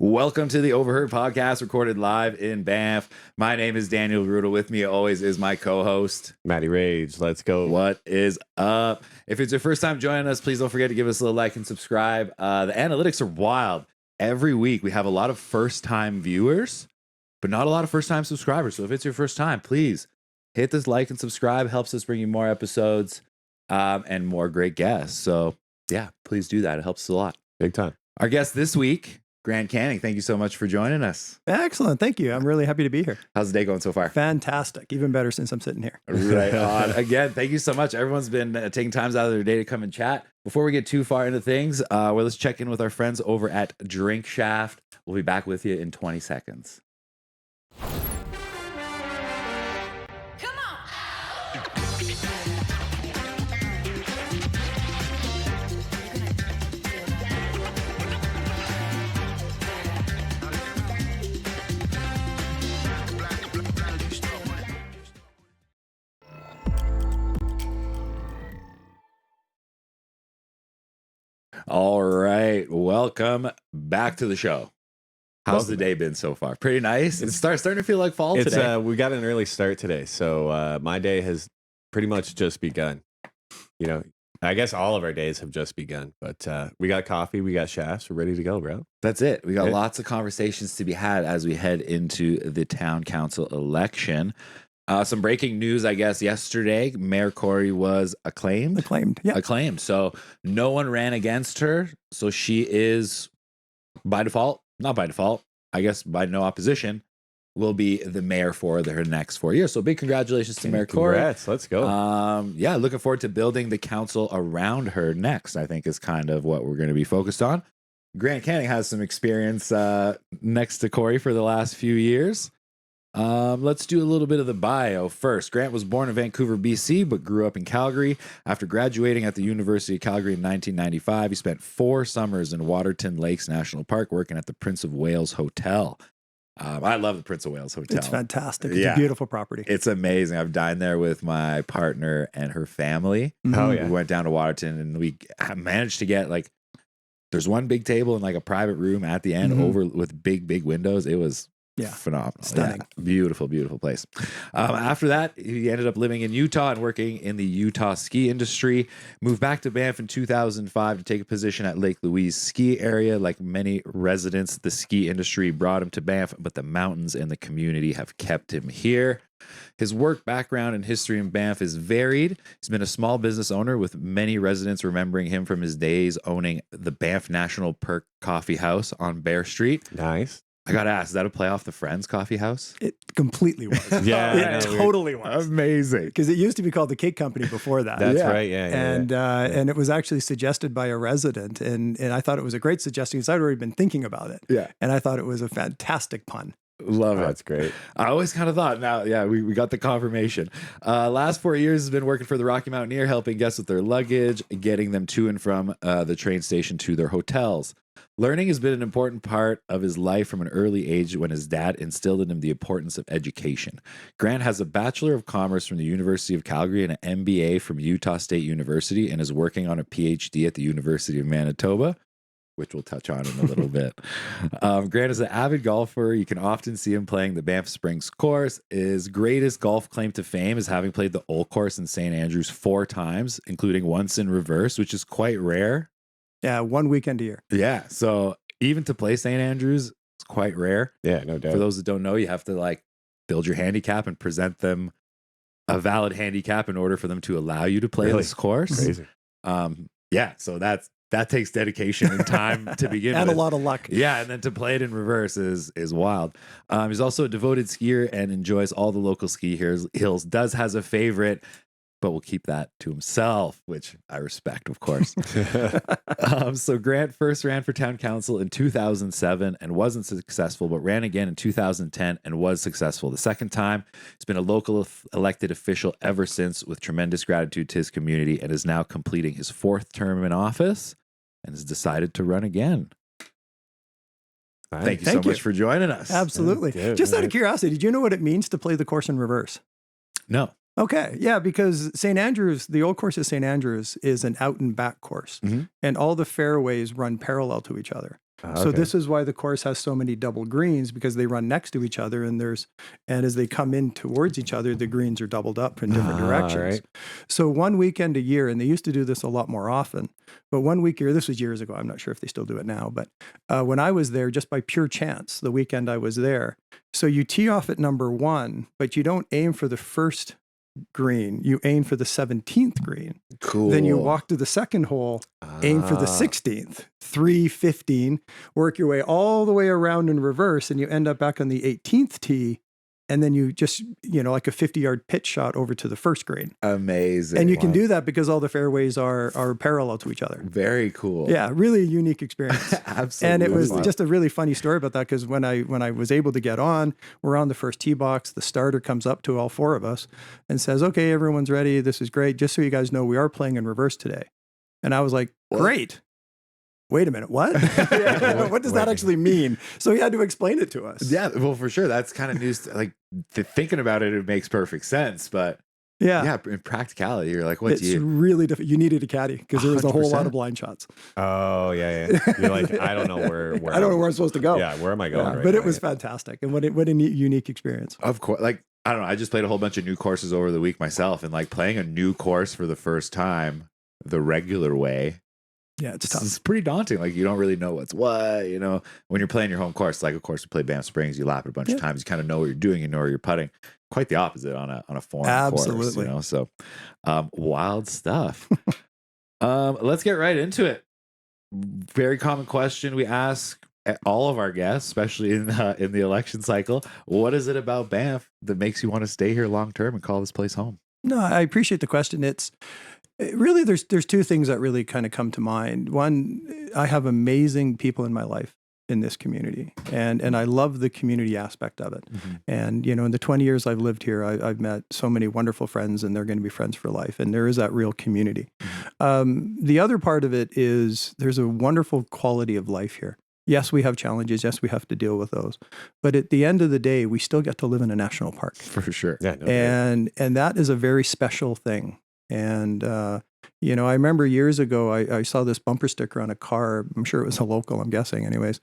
Welcome to the Overheard Podcast, recorded live in Banff. My name is Daniel Rudel. With me always is my co-host, Matty Rage. Let's go. What is up? If it's your first time joining us, please don't forget to give us a little like and subscribe. The analytics are wild. Every week we have a lot of first-time viewers, but not a lot of first-time subscribers. So if it's your first time, please hit this like and subscribe. Helps us bring you more episodes and more great guests. So yeah, please do that. It helps us a lot. Big time. Our guest this week, Grant Canning, thank you so much for joining us. Excellent. Thank you. I'm really happy to be here. How's the day going so far? Fantastic. Even better since I'm sitting here. Right on. Again, thank you so much. Everyone's been taking times out of their day to come and chat. Before we get too far into things, let's check in with our friends over at Drink Shaft. We'll be back with you in 20 seconds. All right. Welcome back to the show. How's the day been so far? Pretty nice. It's starting to feel like fall today. We got an early start today, so my day has pretty much just begun. You know, I guess all of our days have just begun, but we got coffee, we got shafts, we're ready to go, bro. That's it. We got lots of conversations to be had as we head into the town council election. Some breaking news, I guess, yesterday. Mayor Corey was acclaimed. Yeah. Acclaimed. So no one ran against her. So she is, by default, not by default, I guess by no opposition, will be the mayor for her next 4 years. So big congratulations to Mayor Corey. Congrats. Let's go. Yeah, looking forward to building the council around her next, I think is kind of what we're going to be focused on. Grant Canning has some experience next to Corey for the last few years. Let's do a little bit of the bio first. Grant was born in Vancouver, BC, but grew up in Calgary. After graduating at the University of Calgary in 1995, he spent 4 summers in Waterton Lakes National Park working at the Prince of Wales Hotel. I love the Prince of Wales Hotel. It's fantastic. It's a beautiful property. It's amazing. I've dined there with my partner and her family. Mm-hmm. Oh, yeah. We went down to Waterton and we managed to get there's one big table in a private room at the end over with big windows. It was phenomenal. Stunning. Yeah, beautiful place. After that, he ended up living in Utah and working in the Utah ski industry. Moved back to Banff in 2005 to take a position at Lake Louise ski area. Like many residents, the ski industry brought him to Banff, but the mountains and the community have kept him here. His work background and history in Banff is varied. He's been a small business owner, with many residents remembering him from his days owning the Banff National Park Coffee House on Bear Street. Nice. I got to ask, is that a play off the Friends Coffee House? It completely was. Yeah. It totally was. Amazing. Because it used to be called the Cake Company before that. That's right. Yeah. And it was actually suggested by a resident. And I thought it was a great suggestion because I'd already been thinking about it. Yeah. And I thought it was a fantastic pun. Love it. That's great. I always kind of thought, now, we got the confirmation. Last 4 years has been working for the Rocky Mountaineer, helping guests with their luggage, getting them to and from the train station to their hotels. Learning has been an important part of his life from an early age when his dad instilled in him the importance of education. Grant has a Bachelor of Commerce from the University of Calgary and an MBA from Utah State University and is working on a PhD at the University of Manitoba, which we'll touch on in a little bit. Grant is an avid golfer. You can often see him playing the Banff Springs course. His greatest golf claim to fame is having played the Old Course in St. Andrews 4 times, including once in reverse, which is quite rare. Yeah, 1 weekend a year. Yeah, so even to play St. Andrews, it's quite rare. Yeah, no doubt. For those that don't know, you have to build your handicap and present them a valid handicap in order for them to allow you to play this course. Crazy. So that takes dedication and time to begin And with. a lot of luck. Yeah, and then to play it in reverse is wild. He's also a devoted skier and enjoys all the local ski hills. Has a favorite, but will keep that to himself, which I respect, of course. So Grant first ran for town council in 2007 and wasn't successful, but ran again in 2010 and was successful the second time. He's been a local elected official ever since, with tremendous gratitude to his community, and is now completing his 4th term in office and has decided to run again. Thank you so much for joining us. Absolutely. Just out of curiosity, did you know what it means to play the course in reverse? No. Okay. Yeah, because St. Andrews, the old course of St. Andrews is an out and back course. Mm-hmm. And all the fairways run parallel to each other. So Okay. this is why the course has so many double greens, because they run next to each other, and as they come in towards each other, the greens are doubled up in different directions. Right. So one weekend a year, and they used to do this a lot more often, but one week a year, this was years ago, I'm not sure if they still do it now, but when I was there, just by pure chance, the weekend I was there, so you tee off at number 1, but you don't aim for the first green, you aim for the 17th green. Cool. Then you walk to the second hole, aim for the 16th, 315, work your way all the way around in reverse, and you end up back on the 18th tee. And then you just, like a 50-yard pitch shot over to the first green. Amazing. And you can do that because all the fairways are parallel to each other. Very cool. Yeah, really unique experience. Absolutely. And it was Wow. just a really funny story about that, because when I was able to get on, we're on the first tee box. The starter comes up to all 4 of us and says, "Okay, everyone's ready. This is great. Just so you guys know, we are playing in reverse today." And I was like, What? "Great. Wait a minute, what? What does that actually mean?" So he had to explain it to us. Yeah, well, for sure. That's kind of news. Like thinking about it, it makes perfect sense. But yeah, in practicality, you're like, what It's do you? really difficult. You needed a caddy because there was a whole lot 100%. of blind shots. Oh, yeah. You're like, I don't know where I don't know where I'm supposed to go. Yeah, where am I going? Yeah, right but now? it was fantastic, and what a neat, unique experience. Of course, like I don't know. I just played a whole bunch of new courses over the week myself, and like playing a new course for the first time the regular way. Yeah, it's tough. It's pretty daunting. Like you don't really know what's what. When you're playing your home course, like of course we play Banff Springs, you lap it a bunch of times. You kind of know what you're doing. You know where you're putting. Quite the opposite on a foreign Absolutely. course. So wild stuff. Let's get right into it. Very common question we ask all of our guests, especially in the election cycle. What is it about Banff that makes you want to stay here long term and call this place home? No, I appreciate the question. Really, there's 2 things that really kind of come to mind. One, I have amazing people in my life in this community, and I love the community aspect of it. Mm-hmm. And in the 20 years I've lived here, I've met so many wonderful friends, and they're going to be friends for life. And there is that real community. The other part of it is there's a wonderful quality of life here. Yes, we have challenges. Yes, we have to deal with those. But at the end of the day, we still get to live in a national park. For sure. Yeah, no, And that is a very special thing. And, I remember years ago, I saw this bumper sticker on a car. I'm sure it was a local, I'm guessing anyways.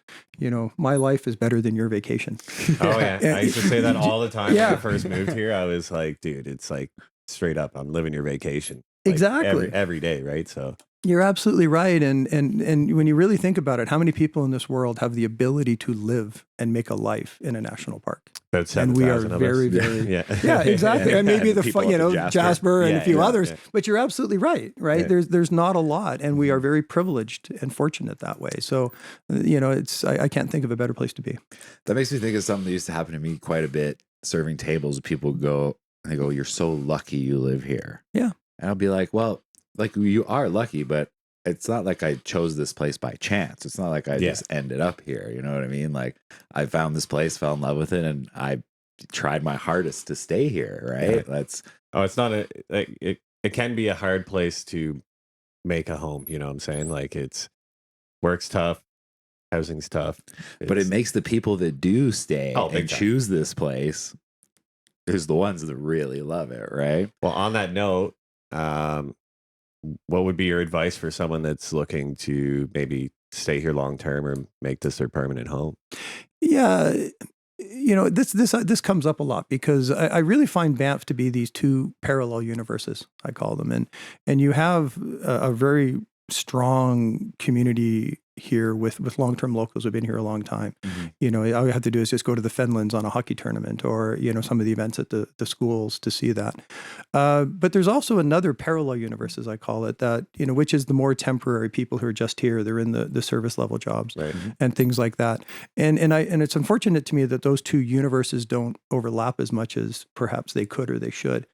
"My life is better than your vacation." Oh, yeah. I used to say that all the time Yeah. when I first moved here. I was like, dude, it's like straight up, I'm living your vacation. Like, Exactly. Every day, right? So You're absolutely right. And when you really think about it, how many people in this world have the ability to live and make a life in a national park? about And we are 7,000 of very, us. very, Yeah. yeah, exactly. And maybe And people up in Jasper and a Yeah, few yeah, others, yeah. but you're absolutely right. Yeah. There's not a lot, and we are very privileged and fortunate that way. So, I can't think of a better place to be. That makes me think of something that used to happen to me quite a bit. Serving tables, people go, "You're so lucky you live here." Yeah. And I'll be like, "Well, like you are lucky, but it's not like I chose this place by chance. It's not like I just ended up here. You know what I mean? Like I found this place, fell in love with it, and I tried my hardest to stay here. Right? Yeah. It's not it can be a hard place to make a home. You know what I'm saying? Like work's tough, housing's tough, but it makes the people that do stay big and time. choose this place is the ones that really love it. Right? Well, on that note, what would be your advice for someone that's looking to maybe stay here long term or make this their permanent home? Yeah. This comes up a lot because I really find Banff to be these 2 parallel universes, I call them. And you have a very strong community here with long-term locals who've been here a long time. Mm-hmm. All you have to do is just go to the Fenlands on a hockey tournament or, some of the events at the schools to see that. But there's also another parallel universe, as I call it, that, which is the more temporary people who are just here. They're in the service level jobs Right. and things like that. And it's unfortunate to me that those 2 universes don't overlap as much as perhaps they could or they should.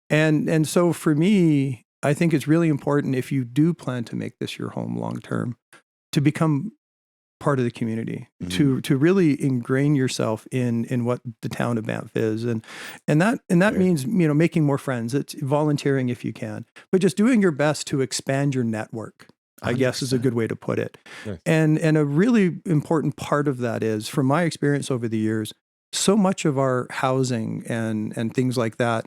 And so for me, I think it's really important if you do plan to make this your home long term, to become part of the community, to really ingrain yourself in what the town of Banff is, and that means making more friends. It's volunteering if you can, but just doing your best to expand your network, I guess is a good way to put it. Nice. And a really important part of that is, from my experience over the years, so much of our housing and things like that,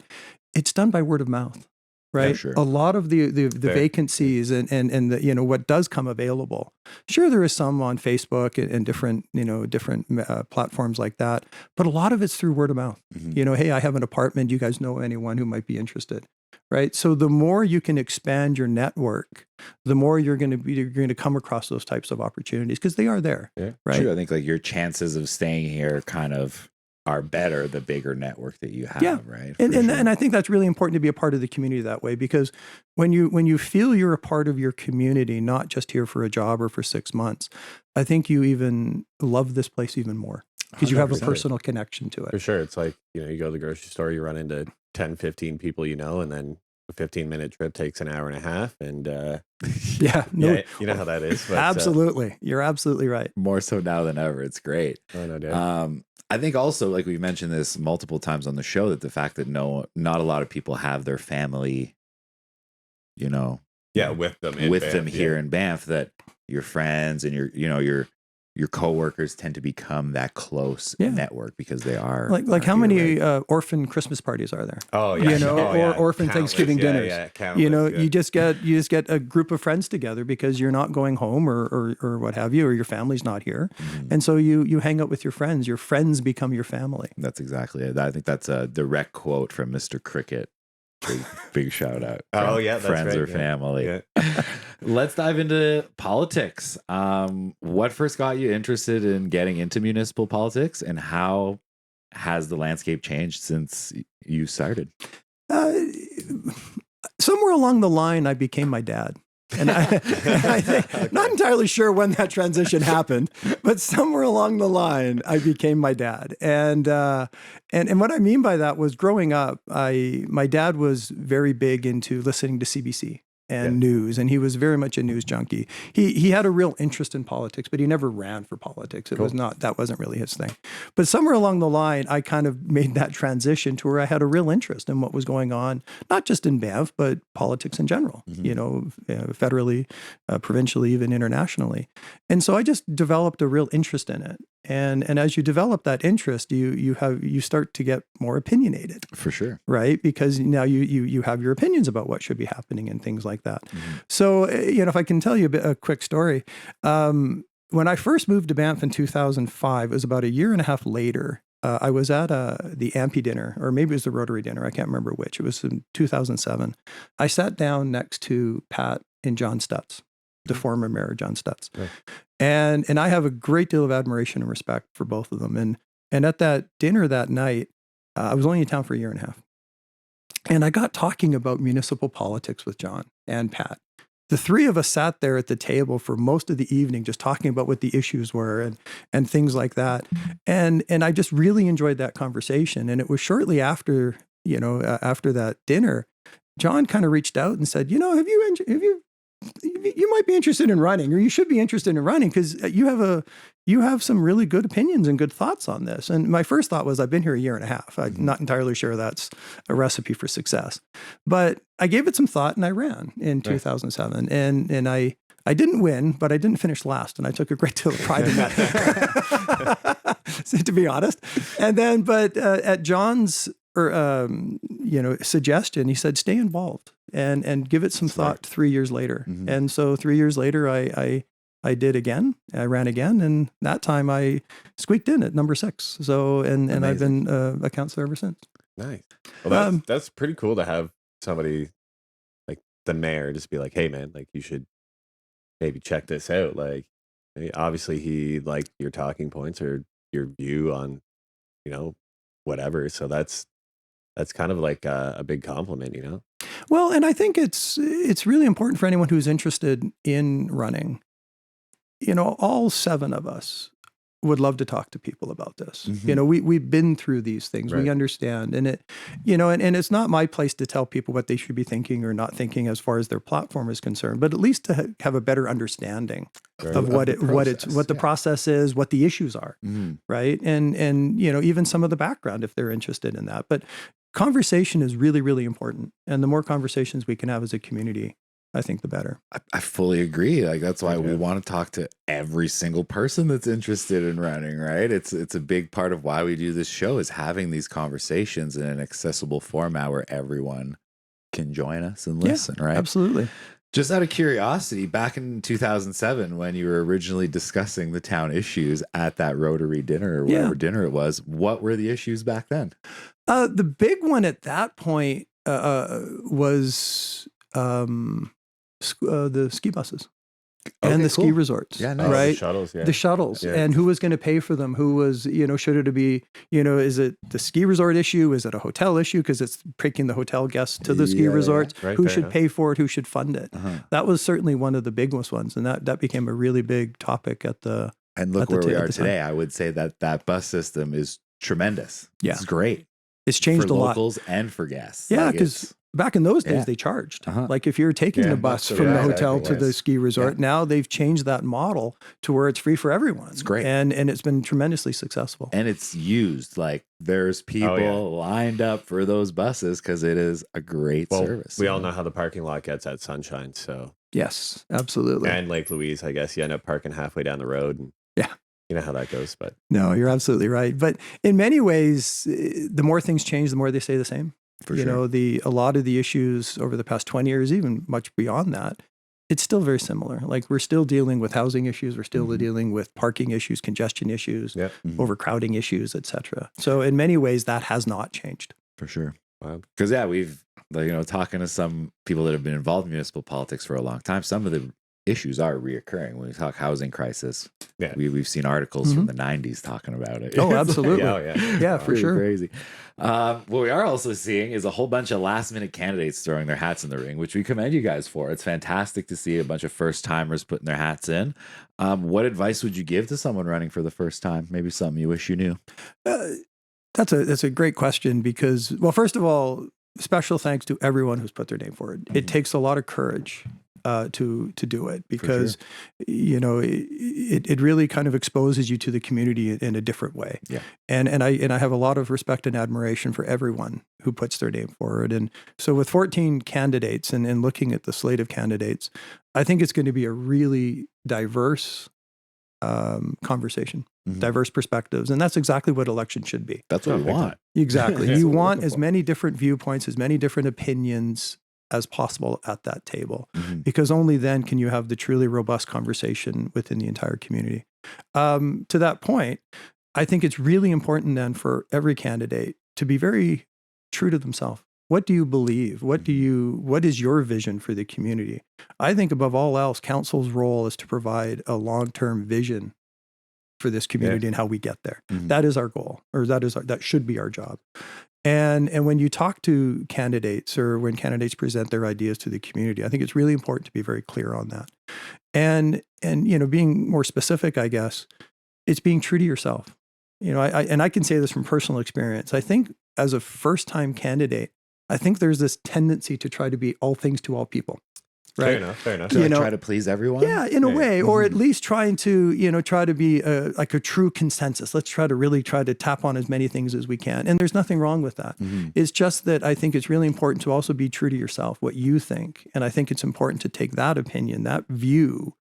it's done by word of mouth. right? sure. A lot of the Fair. vacancies and the, what does come available. Sure, there is some on Facebook and different platforms like that, but a lot of it's through word of mouth. Mhm. Hey, I have an apartment. Do you guys know anyone who might be interested? Right. So the more you can expand your network, the more you're going to come across those types of opportunities because they are there. Yeah. Right. True. I think like your chances of staying here kind of are better the bigger network that you have, Yeah. right? And I think that's really important to be a part of the community that way, because when you feel you're a part of your community, not just here for a job or for 6 months, I think you even love this place even more because you have a 100%. personal connection to For it. sure. It's like, you go to the grocery store, you run into 10, 15 people, and then a 15-minute trip takes an hour and a half. And Yeah. No, yeah, you know how that is. But, absolutely. You're absolutely right. More so now than ever. It's great. Oh, no doubt. I think also, like we've mentioned this multiple times on the show, that the fact that not a lot of people have their family, Yeah, with them in with Banff, them here yeah. in Banff, that your friends and your coworkers tend to become that close Yeah. network because they are Like how here, many right? Orphan Christmas parties are there? Oh yeah, or orphan Countless, Thanksgiving dinners. Yeah, countless, yeah. You just get a group of friends together because you're not going home or what have you, or your family's not here, Mhm. and so you hang out with your friends. Your friends become your family. That's exactly it. I think that's a direct quote from Mr. Cricket. Big shout out. Oh, yeah, that's friends right, or yeah. family. Yeah. Let's dive into politics. What first got you interested in getting into municipal politics, and how has the landscape changed since you started? Somewhere along the line, I became my dad. And I think, not entirely sure when that transition happened, but somewhere along the line, I became my dad. And what I mean by that was, growing up, my dad was very big into listening to CBC and news, and he was very much a news junkie. He had a real interest in politics, but he never ran for politics. That wasn't really his thing. But somewhere along the line, I kind of made that transition to where I had a real interest in what was going on, not just in Banff, but politics in general, federally, provincially, even internationally. And so I just developed a real interest in it. And as you develop that interest, you start to get more opinionated. For sure. Right? Because now you have your opinions about what should be happening and things like that. Mm-hmm. So, if I can tell you a quick story, when I first moved to Banff in 2005, it was about a year and a half later. I was at the AMP dinner, or maybe it was the Rotary dinner. I can't remember which. It was in 2007. I sat down next to Pat and John Stutz, the former mayor, John Stutz. Right. And I have a great deal of admiration and respect for both of them. And at that dinner that night, I was only in town for a year and a half. And I got talking about municipal politics with John and Pat. The three of us sat there at the table for most of the evening, just talking about what the issues were and things like that. And I just really enjoyed that conversation. And it was shortly after, after that dinner, John kind of reached out and said, you might be interested in running, or you should be interested in running, because you have some really good opinions and good thoughts on this. And my first thought was, I've been here a year and a half. I'm not entirely sure that's a recipe for success, but I gave it some thought and I ran in 2007. And I didn't win, but I didn't finish last, and I took a great deal of pride in that, to be honest. And then, but at John's suggestion, he said, stay involved and give it some thought 3 years later. Mm-hmm. And so 3 years later, I did again. I ran again, and that time I squeaked in at number 6. So and I've been a councilor ever since. Nice. Well, that's pretty cool to have somebody like the mayor just be like, hey man, like you should maybe check this out. Like, obviously he liked your talking points or your view on, whatever. So that's kind of like a big compliment, Well, and I think it's really important for anyone who's interested in running. All 7 of us would love to talk to people about this. Mm-hmm. We've been through these things. Right. We understand. And and it's not my place to tell people what they should be thinking or not thinking as far as their platform is concerned, but at least to have a better understanding of what the process is, what the issues are. Mm-hmm. Right. And even some of the background if they're interested in that. But conversation is really, really important. And the more conversations we can have as a community, I think the better. I fully agree. Like, that's why we want to talk to every single person that's interested in running, right? It's a big part of why we do this show, is having these conversations in an accessible format where everyone can join us and listen, right? Absolutely. Just out of curiosity, back in 2007, when you were originally discussing the town issues at that Rotary dinner or whatever dinner it was, what were the issues back then? The big one at that point was the ski buses. And the ski resorts, nice. Right? The shuttles, The shuttles, and who was going to pay for them? Who was, should it be, is it the ski resort issue? Is it a hotel issue because it's taking the hotel guests to the ski resorts? Right who there, should pay for it? Who should fund it? That was certainly one of the biggest ones, and that became a really big topic at the. And look where we are today. I would say that bus system is tremendous. Yeah, it's great. It's changed for a lot. Locals and for guests. Yeah, because back in those days, they charged. Like if you're taking the bus from the hotel to the ski resort, now they've changed that model to where it's free for everyone. It's great. And it's been tremendously successful. And it's used. Like there's people lined up for those buses because it is a great service. We all know how the parking lot gets at Sunshine. So yes, absolutely. And Lake Louise, I guess you end up parking halfway down the road. And you know how that goes. But no, you're absolutely right. But in many ways, the more things change, the more they stay the same. For sure. A lot of the issues over the past 20 years, even much beyond that, it's still very similar. Like we're still dealing with housing issues. We're still dealing with parking issues, congestion issues, overcrowding issues, etc. So in many ways, that has not changed. For sure. Because we've, talking to some people that have been involved in municipal politics for a long time, some of the issues are reoccurring. When we talk housing crisis, we've seen articles from the 90s talking about it. Oh, absolutely. Yeah, for sure. Crazy. What we are also seeing is a whole bunch of last minute candidates throwing their hats in the ring, which we commend you guys for. It's fantastic to see a bunch of first timers putting their hats in. What advice would you give to someone running for the first time? Maybe something you wish you knew. That's a great question because, well, first of all, special thanks to everyone who's put their name forward. It takes a lot of courage to do it because it really kind of exposes you to the community in a different way. Yeah. And I have a lot of respect and admiration for everyone who puts their name forward. And so with 14 candidates and looking at the slate of candidates, I think it's going to be a really diverse conversation, diverse perspectives. And that's exactly what election should be. That's what we want. Exactly. You want as many different viewpoints, as many different opinions as possible at that table, because only then can you have the truly robust conversation within the entire community. To that point, I think it's really important then for every candidate to be very true to themselves. What do you believe? What is your vision for the community? I think above all else, council's role is to provide a long-term vision for this community and how we get there. That is our goal, or that should be our job. And when you talk to candidates or when candidates present their ideas to the community, I think it's really important to be very clear on that. And being more specific, I guess, it's being true to yourself. I can say this from personal experience. I think as a first-time candidate, I think there's this tendency to try to be all things to all people. Right. Fair enough. Try to please everyone. Yeah, in a way, or at least trying to, try to be like a true consensus. Let's try to tap on as many things as we can. And there's nothing wrong with that. It's just that I think it's really important to also be true to yourself, what you think. And I think it's important to take that opinion, that view,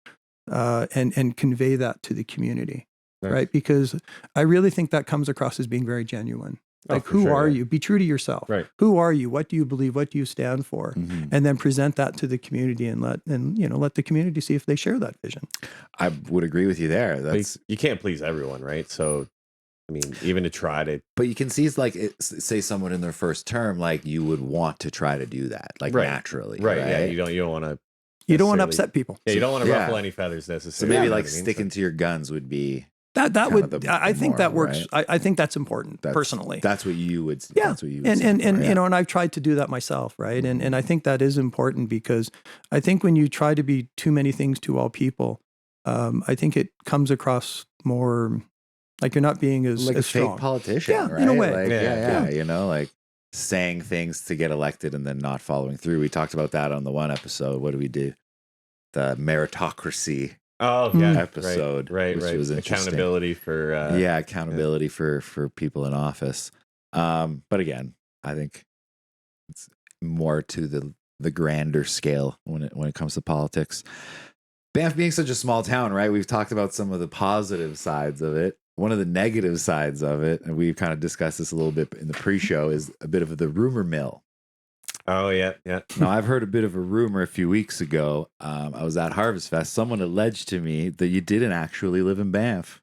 and convey that to the community. Right. Because I really think that comes across as being very genuine. Like, who are you? Be true to yourself. Right. Who are you? What do you believe? What do you stand for? And then present that to the community and let the community see if they share that vision. I would agree with you there. You can't please everyone, right? So, I mean, even to try to. But you can see it's like, say someone in their first term, like you would want to try to do that, like naturally. Right. Yeah. You don't want to. You don't want to upset people. Yeah. You don't want to ruffle any feathers necessarily. So maybe like sticking to your guns would be. I think that works. Right? I think that's important personally. That's what you would. Yeah. That's what you would and and I've tried to do that myself, right? And I think that is important because I think when you try to be too many things to all people, I think it comes across more like you're not being as like a strong. fake politician. Yeah, right? in a way. Like, like saying things to get elected and then not following through. We talked about that on the one episode. What do we do? The meritocracy. Oh yeah, episode, right. Was accountability for accountability for people in office. But again, I think it's more to the grander scale when it comes to politics. Banff being such a small town, right? We've talked about some of the positive sides of it. One of the negative sides of it, and we've kind of discussed this a little bit in the pre-show, is a bit of the rumor mill. Oh, yeah. Now, I've heard a bit of a rumor a few weeks ago. I was at Harvest Fest. Someone alleged to me that you didn't actually live in Banff.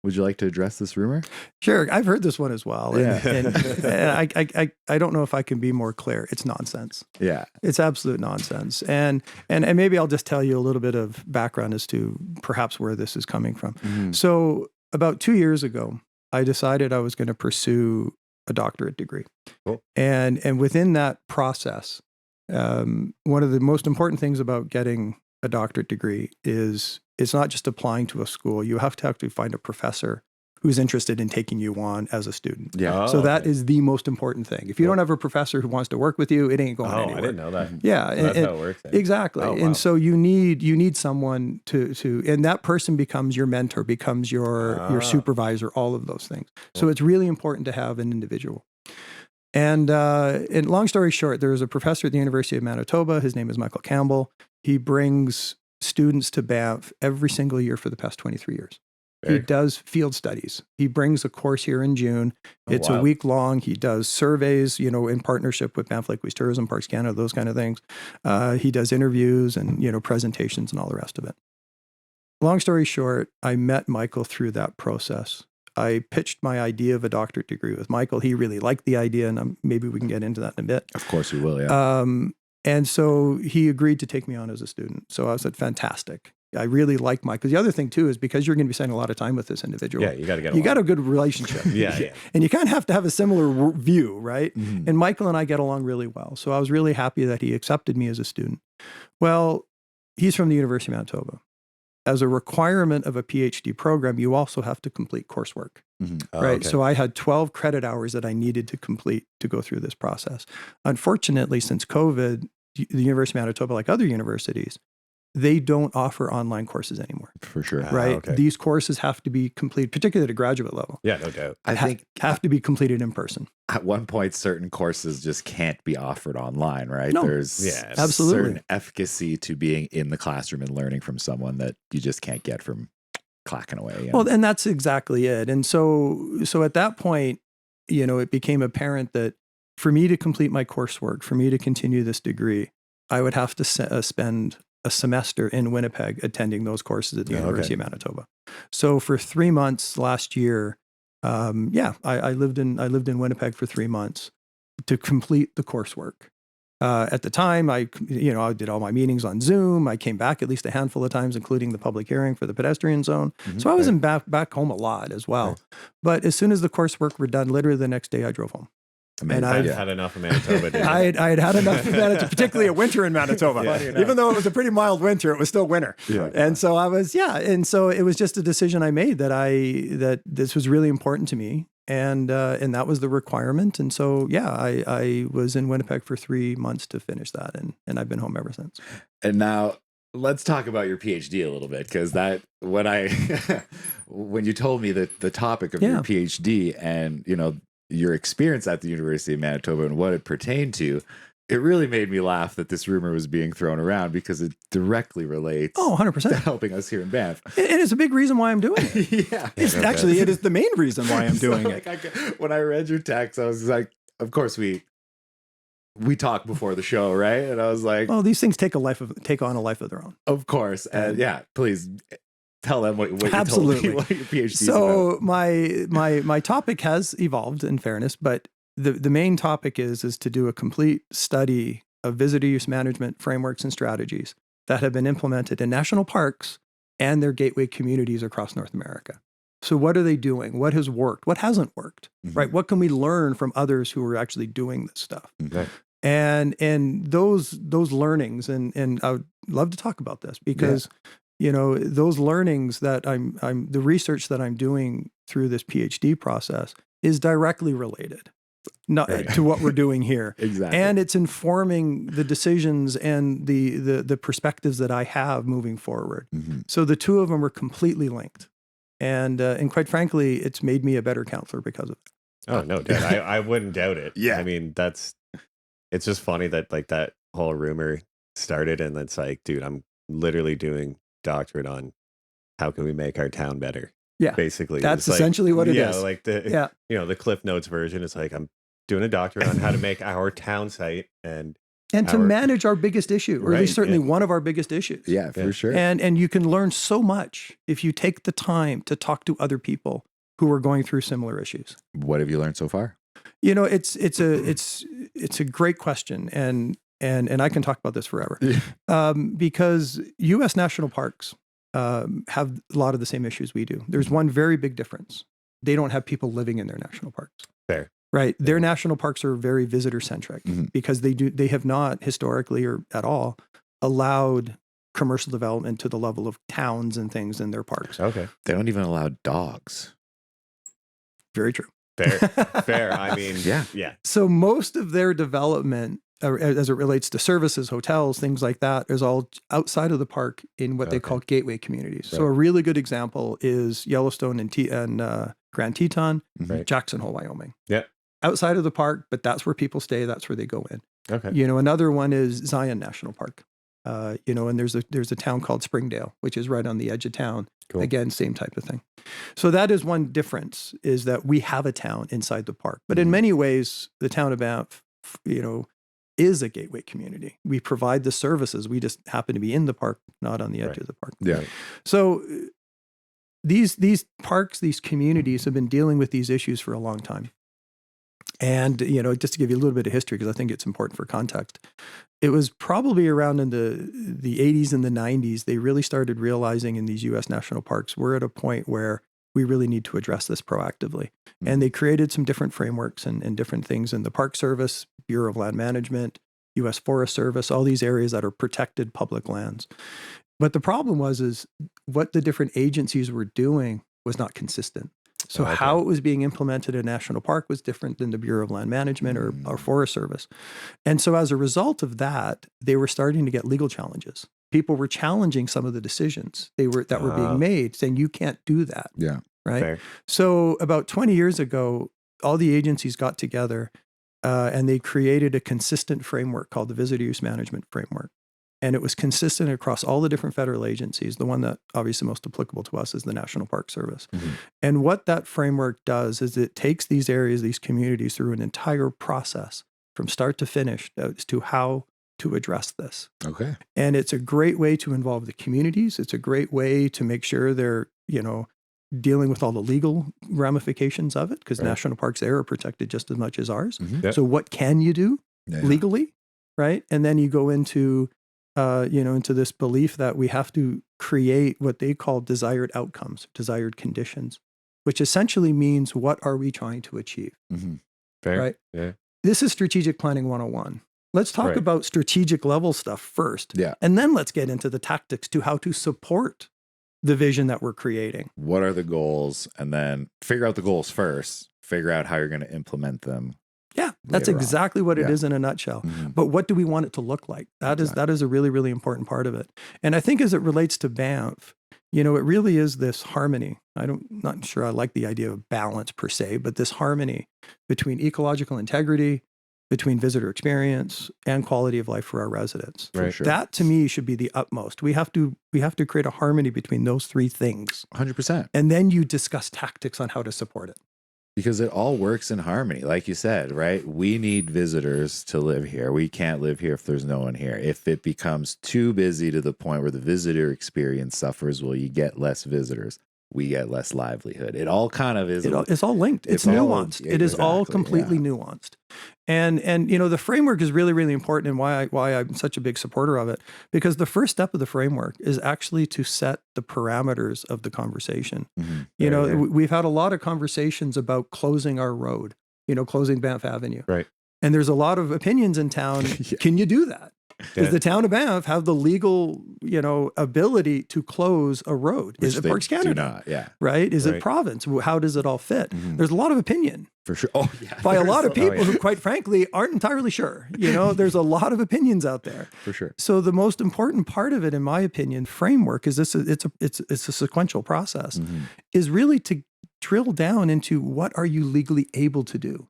Would you like to address this rumor? Sure. I've heard this one as well. Yeah. And I don't know if I can be more clear. It's nonsense. Yeah. It's absolute nonsense. And maybe I'll just tell you a little bit of background as to perhaps where this is coming from. Mm-hmm. So about 2 years ago, I decided I was going to pursue a doctorate degree. Cool. And within that process, one of the most important things about getting a doctorate degree is it's not just applying to a school. You have to actually find a professor who's interested in taking you on as a student. Yeah. So that is the most important thing. If you don't have a professor who wants to work with you, it ain't going anywhere. I didn't know that. Yeah. So that's how it works. Exactly. Oh, wow. And so you need someone to, and that person becomes your mentor, becomes your supervisor, all of those things. So it's really important to have an individual. And long story short, there is a professor at the University of Manitoba. His name is Michael Campbell. He brings students to Banff every single year for the past 23 years. He does field studies. He brings a course here in June. It's a week long. He does surveys, in partnership with Banff Lakeways Tourism, Parks Canada, those kind of things. He does interviews and, presentations and all the rest of it. Long story short, I met Michael through that process. I pitched my idea of a doctorate degree with Michael. He really liked the idea, and maybe we can get into that in a bit. Of course we will, yeah. And so he agreed to take me on as a student. So I said, fantastic. I really like Mike. Because the other thing too is because you're going to be spending a lot of time with this individual. Yeah, you got to get You got a good relationship. Yeah. And you kind of have to have a similar view, right? Mm-hmm. And Michael and I get along really well. So I was really happy that he accepted me as a student. Well, he's from the University of Manitoba. As a requirement of a PhD program, you also have to complete coursework. Mm-hmm. Right. Okay. So I had 12 credit hours that I needed to complete to go through this process. Unfortunately, since COVID, the University of Manitoba, like other universities, they don't offer online courses anymore. For sure. Right. Okay. These courses have to be complete, particularly at a graduate level. Yeah, no doubt. I think have to be completed in person. at one point, certain courses just can't be offered online, right? No. There's absolutely. certain efficacy to being in the classroom and learning from someone that you just can't get from clacking away. You know? Well, and that's exactly it. And so at that point, it became apparent that for me to complete my coursework, for me to continue this degree, I would have to spend a semester in Winnipeg attending those courses at the University of Manitoba. So for 3 months last year, I lived in Winnipeg for 3 months to complete the coursework. At the time, I did all my meetings on Zoom. I came back at least a handful of times, including the public hearing for the pedestrian zone. Mm-hmm. So I was back home a lot as well. Right. But as soon as the coursework were done, literally the next day I drove home. And I had enough of Manitoba. I had had enough of Manitoba, particularly a winter in Manitoba. Even though it was a pretty mild winter, it was still winter. Yeah. And so and so it was just a decision I made that this was really important to me. And that was the requirement. And so, I was in Winnipeg for 3 months to finish that. And I've been home ever since. And now let's talk about your PhD a little bit, because when you told me that the topic of your PhD and, your experience at the University of Manitoba and what it pertained to, it really made me laugh that this rumor was being thrown around, because it directly relates 100%. to helping us here in Banff. And it's a big reason why I'm doing it. Yeah. It is the main reason why I'm doing it. When I read your text, I was like, of course we talked before the show, right? And I was like, well, these things take on a life of their own. Of course. And please tell them what you Absolutely. told me, what your PhD is so about. my topic has evolved, in fairness, but the main topic is to do a complete study of visitor use management frameworks and strategies that have been implemented in national parks and their gateway communities across North America. So what are they doing? What has worked? What hasn't worked? Mm-hmm. Right? What can we learn from others who are actually doing this stuff? Okay. And those learnings, and I would love to talk about this, because those learnings that the research that I'm doing through this PhD process is directly related to what we're doing here. Exactly. And it's informing the decisions and the perspectives that I have moving forward. Mm-hmm. So the two of them are completely linked. And quite frankly, it's made me a better counselor because of it. Oh, no, dude, I wouldn't doubt it. Yeah. I mean, it's just funny that that whole rumor started, and it's like, dude, I'm literally doing doctorate on how can we make our town better. Yeah, basically that's essentially what it is. Like the the Cliff Notes version. It's like I'm doing a doctorate on how to make our town site and to manage our biggest issue, or at least certainly one of our biggest issues. Yeah, for sure. And you can learn so much if you take the time to talk to other people who are going through similar issues. What have you learned so far? You know, it's a great question, and I can talk about this forever, because U.S. national parks have a lot of the same issues we do. There's one very big difference: they don't have people living in their national parks. Fair. Right. Their national parks are very visitor centric because they have not historically or at all allowed commercial development to the level of towns and things in their parks. Okay. They don't even allow dogs. Very true. Fair. I mean, yeah. So most of their development, as it relates to services, hotels, things like that, is all outside of the park in what they call gateway communities. Right. So a really good example is Yellowstone and Grand Teton, Jackson Hole, Wyoming. Yeah. Outside of the park, but that's where people stay. That's where they go in. Okay. You know, another one is Zion National Park. You know, and there's a town called Springdale, which is right on the edge of town. Cool. Again, same type of thing. So that is one difference, is that we have a town inside the park. But in many ways, the town of Banff, you know, is a gateway community. We provide the services. We just happen to be in the park, not on the edge of the park. Yeah. So these parks, these communities have been dealing with these issues for a long time. And, you know, just to give you a little bit of history, because I think it's important for context, it was probably around in the 80s and the 90s, they really started realizing in these U.S. national parks, we're at a point where we really need to address this proactively. And they created some different frameworks and different things in the Park Service, Bureau of Land Management, U.S. Forest Service, all these areas that are protected public lands. But the problem is what the different agencies were doing was not consistent. So how it was being implemented in National Park was different than the Bureau of Land Management or Forest Service. And so as a result of that, they were starting to get legal challenges. People were challenging some of the decisions that were being made, saying you can't do that. Yeah. Right. Fair. So about 20 years ago, all the agencies got together and they created a consistent framework called the Visitor Use Management Framework. And it was consistent across all the different federal agencies. The one that obviously most applicable to us is the National Park Service. And what that framework does is it takes these areas, these communities, through an entire process from start to finish as to how to address this. Okay. And it's a great way to involve the communities. It's a great way to make sure they're, you know, dealing with all the legal ramifications of it, because national parks there are protected just as much as ours. So what can you do legally, right? And then you go into into this belief that we have to create what they call desired outcomes, desired conditions, which essentially means what are we trying to achieve? Fair. Right? Yeah. This is strategic planning 101. Let's talk about strategic level stuff first. Yeah. And then let's get into the tactics to how to support the vision that we're creating. What are the goals? And then figure out the goals first, figure out how you're going to implement them. Yeah, that's exactly what it is in a nutshell. But what do we want it to look like? That is a really, really important part of it. And I think as it relates to Banff, you know, it really is this harmony. Not sure I like the idea of balance per se, but this harmony between ecological integrity, between visitor experience, and quality of life for our residents. For sure. That to me should be the utmost. We have to create a harmony between those three things. 100%. And then you discuss tactics on how to support it. Because it all works in harmony. Like you said, right? We need visitors to live here. We can't live here if there's no one here. If it becomes too busy to the point where the visitor experience suffers, well, you get less visitors. We get less livelihood. It all kind of is. It's all linked. It's nuanced. It is all completely nuanced. And you know, the framework is really, really important, and why I'm such a big supporter of it, because the first step of the framework is actually to set the parameters of the conversation. You know, we've had a lot of conversations about closing our road, you know, closing Banff Avenue. Right. And there's a lot of opinions in town. Can you do that? Does the town of Banff have the legal, you know, ability to close a road? Is it Parks Canada? Right? Is it province? How does it all fit? There's a lot of opinion. For sure. Oh, yeah. By a lot of people who, quite frankly, aren't entirely sure. You know, there's a lot of opinions out there. For sure. So the most important part of it, in my opinion, framework is this. It's a sequential process. Is really to drill down into what are you legally able to do.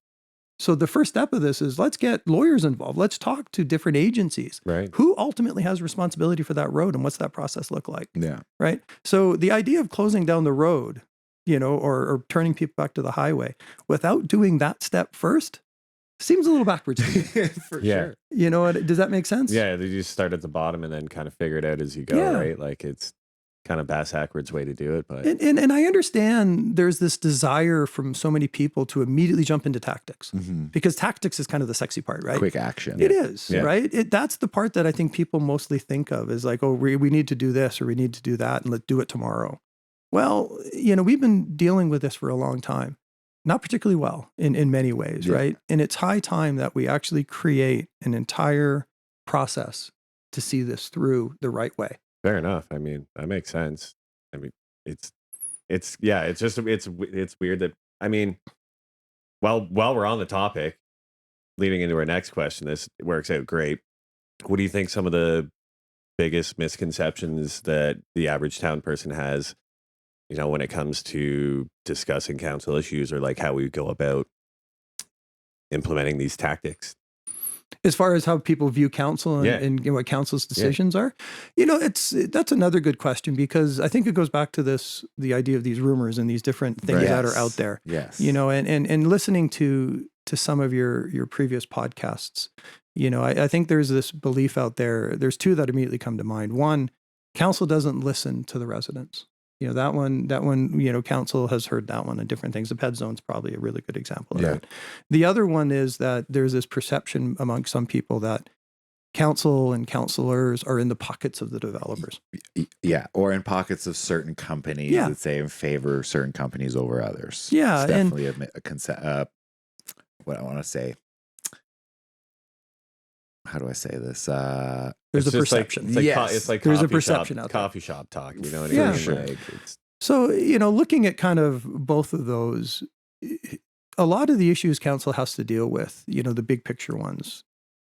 So the first step of this is let's get lawyers involved. Let's talk to different agencies. Right. Who ultimately has responsibility for that road and what's that process look like? Yeah. Right. So the idea of closing down the road, you know, or turning people back to the highway without doing that step first seems a little backwards to me. For Yeah. sure. You know what? Does that make sense? Yeah, they just start at the bottom and then kind of figure it out as you go, Yeah. right? Like it's kind of backwards way to do it, but And I understand there's this desire from so many people to immediately jump into tactics because tactics is kind of the sexy part, right? Quick action. It is, Yeah. right? That's the part that I think people mostly think of is like, oh, we need to do this or we need to do that and let's do it tomorrow. Well, you know, we've been dealing with this for a long time, not particularly well in many ways, Yeah. right? And it's high time that we actually create an entire process to see this through the right way. fair enough. I mean, that makes sense. I mean, it's just it's weird that I mean, while we're on the topic, leading into our next question, this works out great. What do you think some of the biggest misconceptions that the average town person has, you know, when it comes to discussing council issues or like how we go about implementing these tactics? As far as how people view council Yeah. and what council's decisions are, you know, that's another good question because I think it goes back to the idea of these rumors and these different things Right. that are Yes. out there. Yes. You know, and listening to some of your previous podcasts, you know, I think there's this belief out there. There's two that immediately come to mind. One, council doesn't listen to the residents. You know, that one, you know, council has heard that one and different things. The ped zone's probably a really good example of Yeah. that. The other one is that there's this perception among some people that council and councilors are in the pockets of the developers. Yeah, or in pockets of certain companies Yeah. that say in favor of certain companies over others. Yeah, it's and- definitely a concept. What I want to say. How do I say this? There's It's a just like- perception. It's like, Yes. it's like There's a coffee perception shop, out there. coffee shop talk. You know what Yeah. I mean? For sure. Like, it's, So, you know, looking at kind of both of those, a lot of the issues council has to deal with, you know, the big picture ones,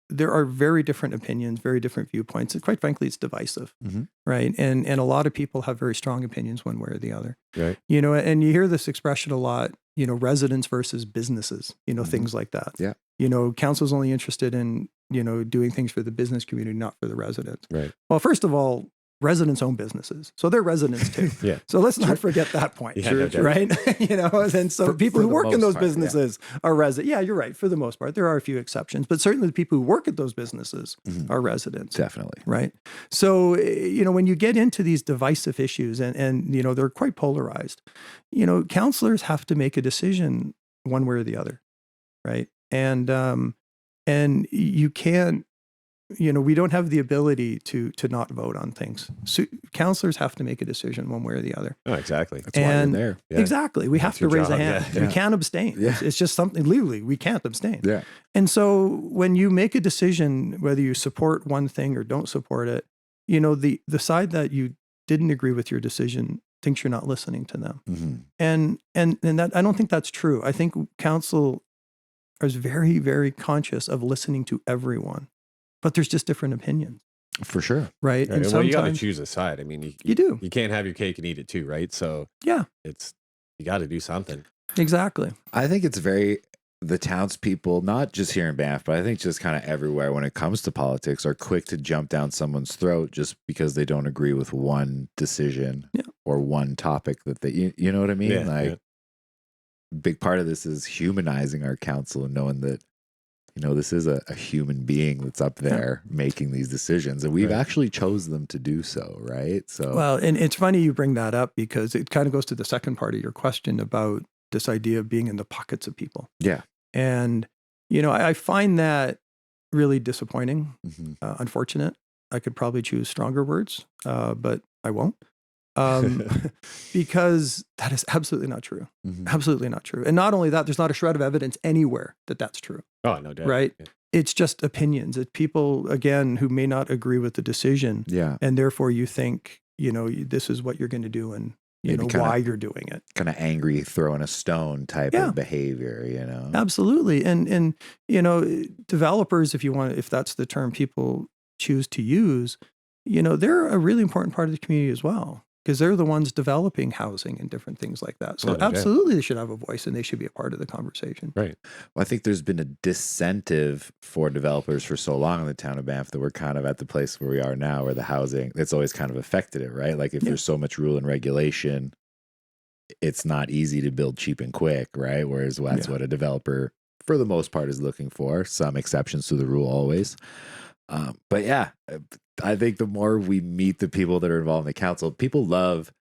there are very different opinions, very different viewpoints. And quite frankly, it's divisive, Mhm. right? And a lot of people have very strong opinions one way or the other. right. You know, and you hear this expression a lot, you know, residents versus businesses, you know, Mhm. things like that. Yeah. You know, council's only interested in, you know, doing things for the business community, not for the residents. Right. Well, first of all, residents own businesses. So they're residents too. Yeah. So let's not forget that point, Yeah, no doubt. right? You know, and so people for who the work in most those part, yeah. businesses are residents. Yeah, you're right. For the most part, there are a few exceptions, but certainly the people who work at those businesses Mhm. are residents. Definitely. Right. So, you know, when you get into these divisive issues and, you know, they're quite polarized, you know, councillors have to make a decision one way or the other. Right. And you can't, you know, we don't have the ability to not vote on things. So councillors have to make a decision one way or the other. Oh, exactly. That's why we're And- there. Yeah. Exactly. We have That's to your raise a job, hand. yeah. We can't abstain. Yeah. It's just something legally we can't abstain. Yeah. And so when you make a decision, whether you support one thing or don't support it, you know, the side that you didn't agree with your decision thinks you're not listening to them. Mhm. And that, I don't think that's true. I think council is very, very conscious of listening to everyone, but there's just different opinions, For sure. right? Right. And Well, you got to sometimes choose a side. I mean, you do. you can't have your cake and eat it too, right? So Yeah, you got to do something. exactly. I think it's the townspeople, not just here in Banff, but I think just kind of everywhere when it comes to politics, are quick to jump down someone's throat just because they don't agree with one decision Yeah. or one topic that you know what I mean? Yeah, like, yeah. big part of this is humanizing our council and knowing that, you know, this is a human being that's up there making these decisions, and we've Right. actually chose them to do so, right? So, Well, and it's funny you bring that up because it kind of goes to the second part of your question about this idea of being in the pockets of people. yeah. And, you know, I find that really disappointing, Mhm. unfortunate. I could probably choose stronger words, but I won't. Because that is absolutely not true. Mhm. Absolutely not true. And not only that, there's not a shred of evidence anywhere that that's true, Oh, no doubt. right? Yeah. It's just opinions. It's people, again, who may not agree with the decision. Yeah. And therefore you think, you know, this is what you're going to do and, you Maybe know, kinda- why you're doing it. Kind of angry, throwing a stone type Yeah. of behavior, you know? Absolutely. And, you know, developers, if that's the term people choose to use, you know, they're a really important part of the community as well, because they're the ones developing housing and different things like that. So Oh, no doubt. absolutely they should have a voice and they should be a part of the conversation. Right. Well, I think there's been a disincentive for developers for so long in the town of Banff that we're kind of at the place where we are now, where the housing, it's always kind of affected it, right? Like if Yeah. there's so much rule and regulation, it's not easy to build cheap and quick, right? Whereas that's Yeah. what a developer for the most part is looking for. Some exceptions to the rule always. But yeah, I think the more we meet the people that are involved in the council, people love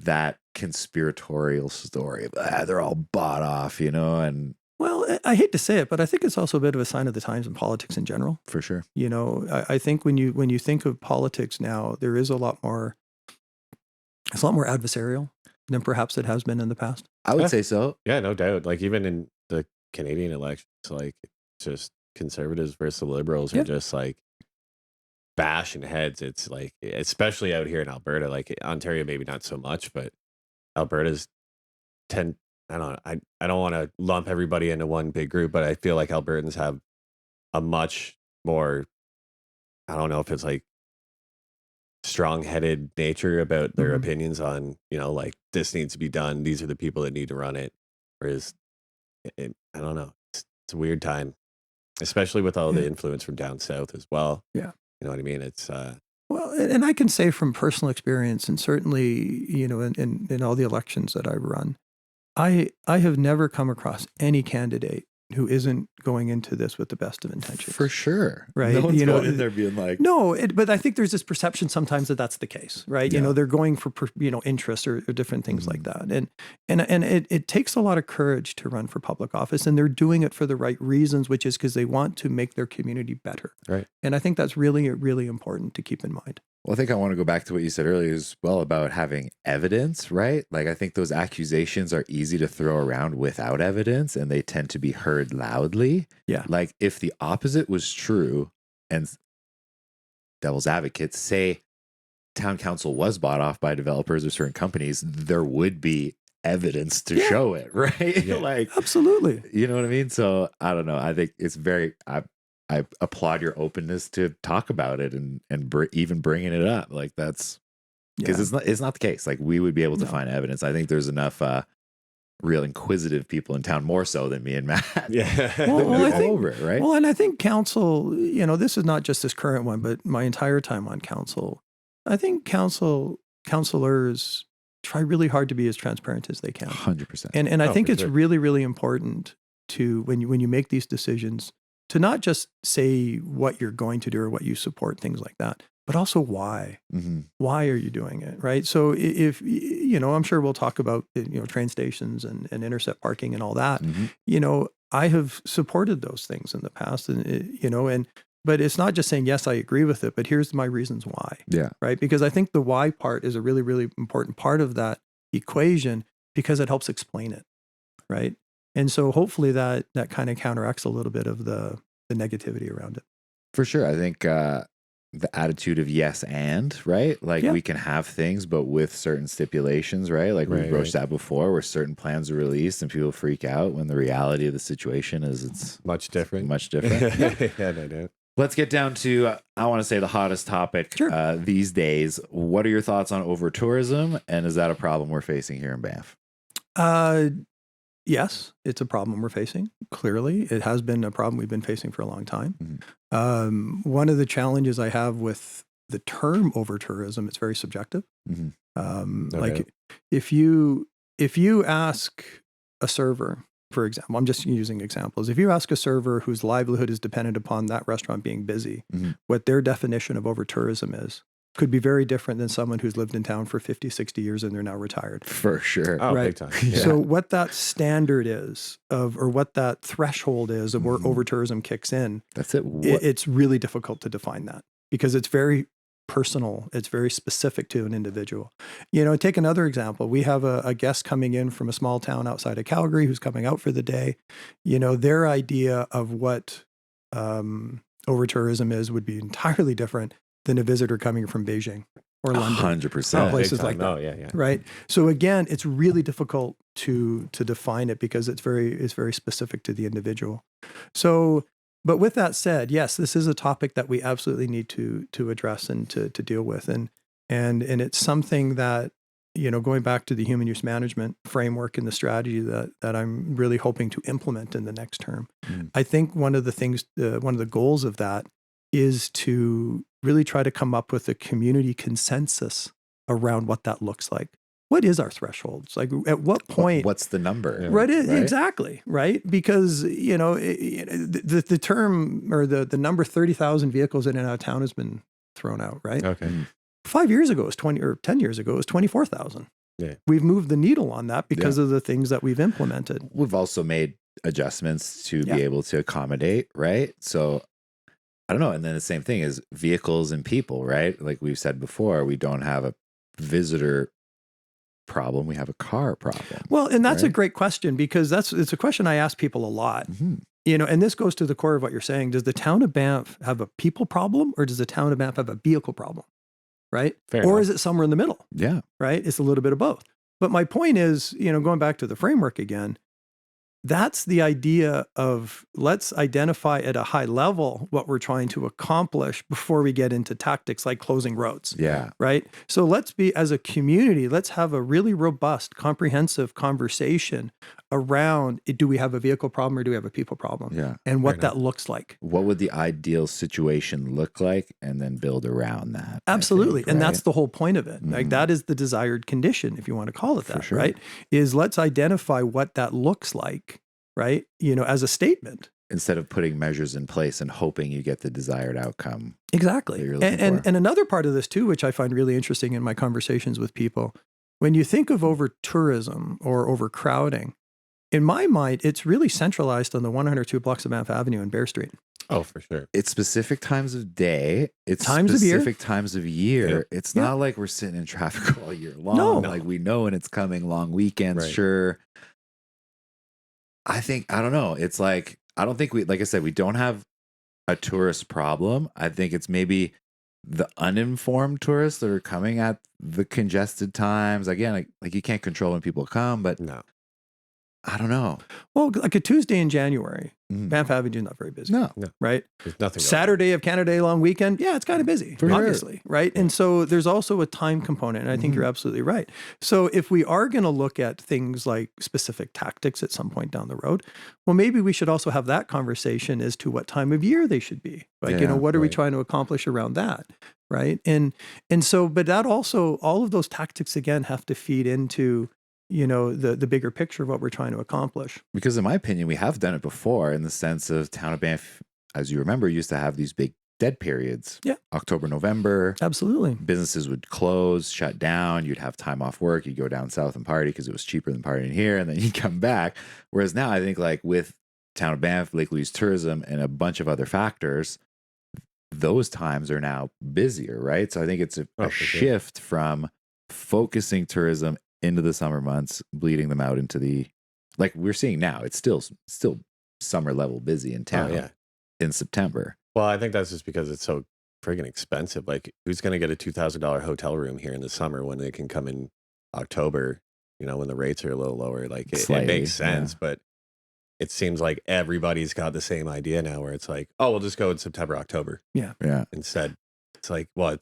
that conspiratorial story. They're all bought off, and well, I hate to say it, but I think it's also a bit of a sign of the times in politics in general. For sure. I think when you think of politics now, there is a lot more adversarial than perhaps it has been in the past. I would say so. Yeah, no doubt. Like even in the Canadian elections, like just conservatives versus liberals are just like bashing heads. It's like, especially out here in Alberta, like Ontario, maybe not so much, but Alberta's I don't want to lump everybody into one big group, but I feel like Albertans have a much more, I don't know if it's like strong-headed nature about their opinions on, like this needs to be done. These are the people that need to run it. Whereas, I don't know. It's a weird time, especially with all the influence from down south as well. Yeah. You know what I mean? It's well, and I can say from personal experience, and certainly, in all the elections that I've run, I have never come across any candidate who isn't going into this with the best of intentions. For sure. Right. No one's going in there being like... No, but I think there's this perception sometimes that that's the case, right? Yeah. They're going for, interests or different things like that. And it takes a lot of courage to run for public office, and they're doing it for the right reasons, which is because they want to make their community better. right. And I think that's really, really important to keep in mind. Well, I think I want to go back to what you said earlier as well about having evidence, right? Like, I think those accusations are easy to throw around without evidence, and they tend to be heard loudly. Yeah. Like, if the opposite was true, and devil's advocates say town council was bought off by developers or certain companies, there would be evidence to show it, right? Yeah. Like, Absolutely. you know what I mean? So I don't know. I think it's very... I applaud your openness to talk about it and even bringing it up. Like, that's because it's not the case. Like, we would be able to find evidence. I think there's enough real inquisitive people in town, more so than me and Matt. Yeah. Well, I think, over it, right? Well, and I think council, this is not just this current one, but my entire time on council, I think councilors try really hard to be as transparent as they can. 100%. And I think it's sure. really, really important to, when you make these decisions, to not just say what you're going to do or what you support, things like that, but also why. Mm-hmm. Why are you doing it, right? So if, I'm sure we'll talk about, train stations and intercept parking and all that. Mm-hmm. I have supported those things in the past, and but it's not just saying, yes, I agree with it, but here's my reasons why. Yeah. Right. Because I think the why part is a really, really important part of that equation, because it helps explain it. Right. And so hopefully that kind of counteracts a little bit of the negativity around it. For sure. I think the attitude of yes and, right? Like, we can have things, but with certain stipulations, right? Like we broached that before, where certain plans are released and people freak out when the reality of the situation is it's much different. Yeah, no doubt. Let's get down to, I want to say, the hottest topic these days. What are your thoughts on over-tourism, and is that a problem we're facing here in Banff? Yes, it's a problem we're facing. Clearly, it has been a problem we've been facing for a long time. Mm-hmm. One of the challenges I have with the term over-tourism, it's very subjective. Mm-hmm. If you ask a server, for example, I'm just using examples. If you ask a server whose livelihood is dependent upon that restaurant being busy, what their definition of over-tourism is, could be very different than someone who's lived in town for 50, 60 years and they're now retired. For sure. Oh, right? Big time. Yeah. So what that standard is or what that threshold is of where over-tourism kicks in, that's it. It's really difficult to define that, because it's very personal. It's very specific to an individual. Take another example. We have a guest coming in from a small town outside of Calgary who's coming out for the day. Their idea of what over-tourism is would be entirely different than a visitor coming from Beijing or London. 100%. Places like that. Oh, yeah. Right. So again, it's really difficult to define it, because it's very specific to the individual. So, but with that said, yes, this is a topic that we absolutely need to address and to deal with. And it's something that, going back to the human use management framework and the strategy that I'm really hoping to implement in the next term. I think one of the goals of that is to really try to come up with a community consensus around what that looks like. what is our thresholds? Like at what point? What's the number? Right, exactly, right? Because, the term or the number 30,000 vehicles in and out of town has been thrown out, right? Okay. 5 years ago it was 20, or 10 years ago it was 24,000. Yeah. We've moved the needle on that because of the things that we've implemented. We've also made adjustments to be able to accommodate, right? So I don't know. And then the same thing is vehicles and people, right? Like we've said before, we don't have a visitor problem, we have a car problem. Well, and that's a great question, because it's a question I ask people a lot. And this goes to the core of what you're saying. Does the town of Banff have a people problem, or does the town of Banff have a vehicle problem? Right? Fair or enough. is it somewhere in the middle? Yeah. Right? It's a little bit of both. But my point is, going back to the framework again, that's the idea of let's identify at a high level what we're trying to accomplish before we get into tactics like closing roads. Yeah. Right. So let's be, as a community, let's have a really robust, comprehensive conversation around, do we have a vehicle problem or do we have a people problem? Yeah. And what that looks like. What would the ideal situation look like, and then build around that? Absolutely. Think, and right? that's the whole point of it. Like that is the desired condition, if you want to call it that, sure. right? Is let's identify what that looks like, right? As a statement. Instead of putting measures in place and hoping you get the desired outcome. Exactly. that you're looking for. And another part of this too, which I find really interesting in my conversations with people, when you think of over tourism or overcrowding, in my mind, it's really centralized on the 102 blocks of Banff Avenue and Bear Street. Oh, for sure. It's specific times of day. It's Times of year. specific times of year. Yeah. It's not like we're sitting in traffic all year long. No. Like we know when it's coming, long weekends, Right. sure. I don't know. It's like, I don't think like I said, we don't have a tourist problem. I think it's maybe the uninformed tourists that are coming at the congested times. Again, like you can't control when people come, but No. I don't know. Well, like a Tuesday in January, Mhm. Banff Avenue is not very busy. No. Right? There's nothing. going on. Saturday of Canada Day long weekend, yeah, it's kind of busy, For sure. obviously, right? And so there's also a time component, and I think you're absolutely right. So if we are going to look at things like specific tactics at some point down the road, well, maybe we should also have that conversation as to what time of year they should be. Like, Yeah, what are we right. trying to accomplish around that, right? And so, but that also, all of those tactics again have to feed into the bigger picture of what we're trying to accomplish. Because in my opinion, we have done it before, in the sense of town of Banff, as you remember, used to have these big dead periods. Yeah. October, November. Absolutely. Businesses would close, shut down. You'd have time off work. You'd go down south and party because it was cheaper than partying here. And then you come back. Whereas now, I think like with town of Banff, Lake Louise tourism, and a bunch of other factors, those times are now busier, right? So I think it's a for sure. shift from focusing tourism into the summer months, bleeding them out into the, like we're seeing now, it's still summer level busy in town in September. Well, I think that's just because it's so friggin' expensive. Like, who's going to get a $2,000 hotel room here in the summer when they can come in October, when the rates are a little lower? Like, it makes sense, but it seems like everybody's got the same idea now where it's like, oh, we'll just go in September, October. Yeah. Instead, it's like, well,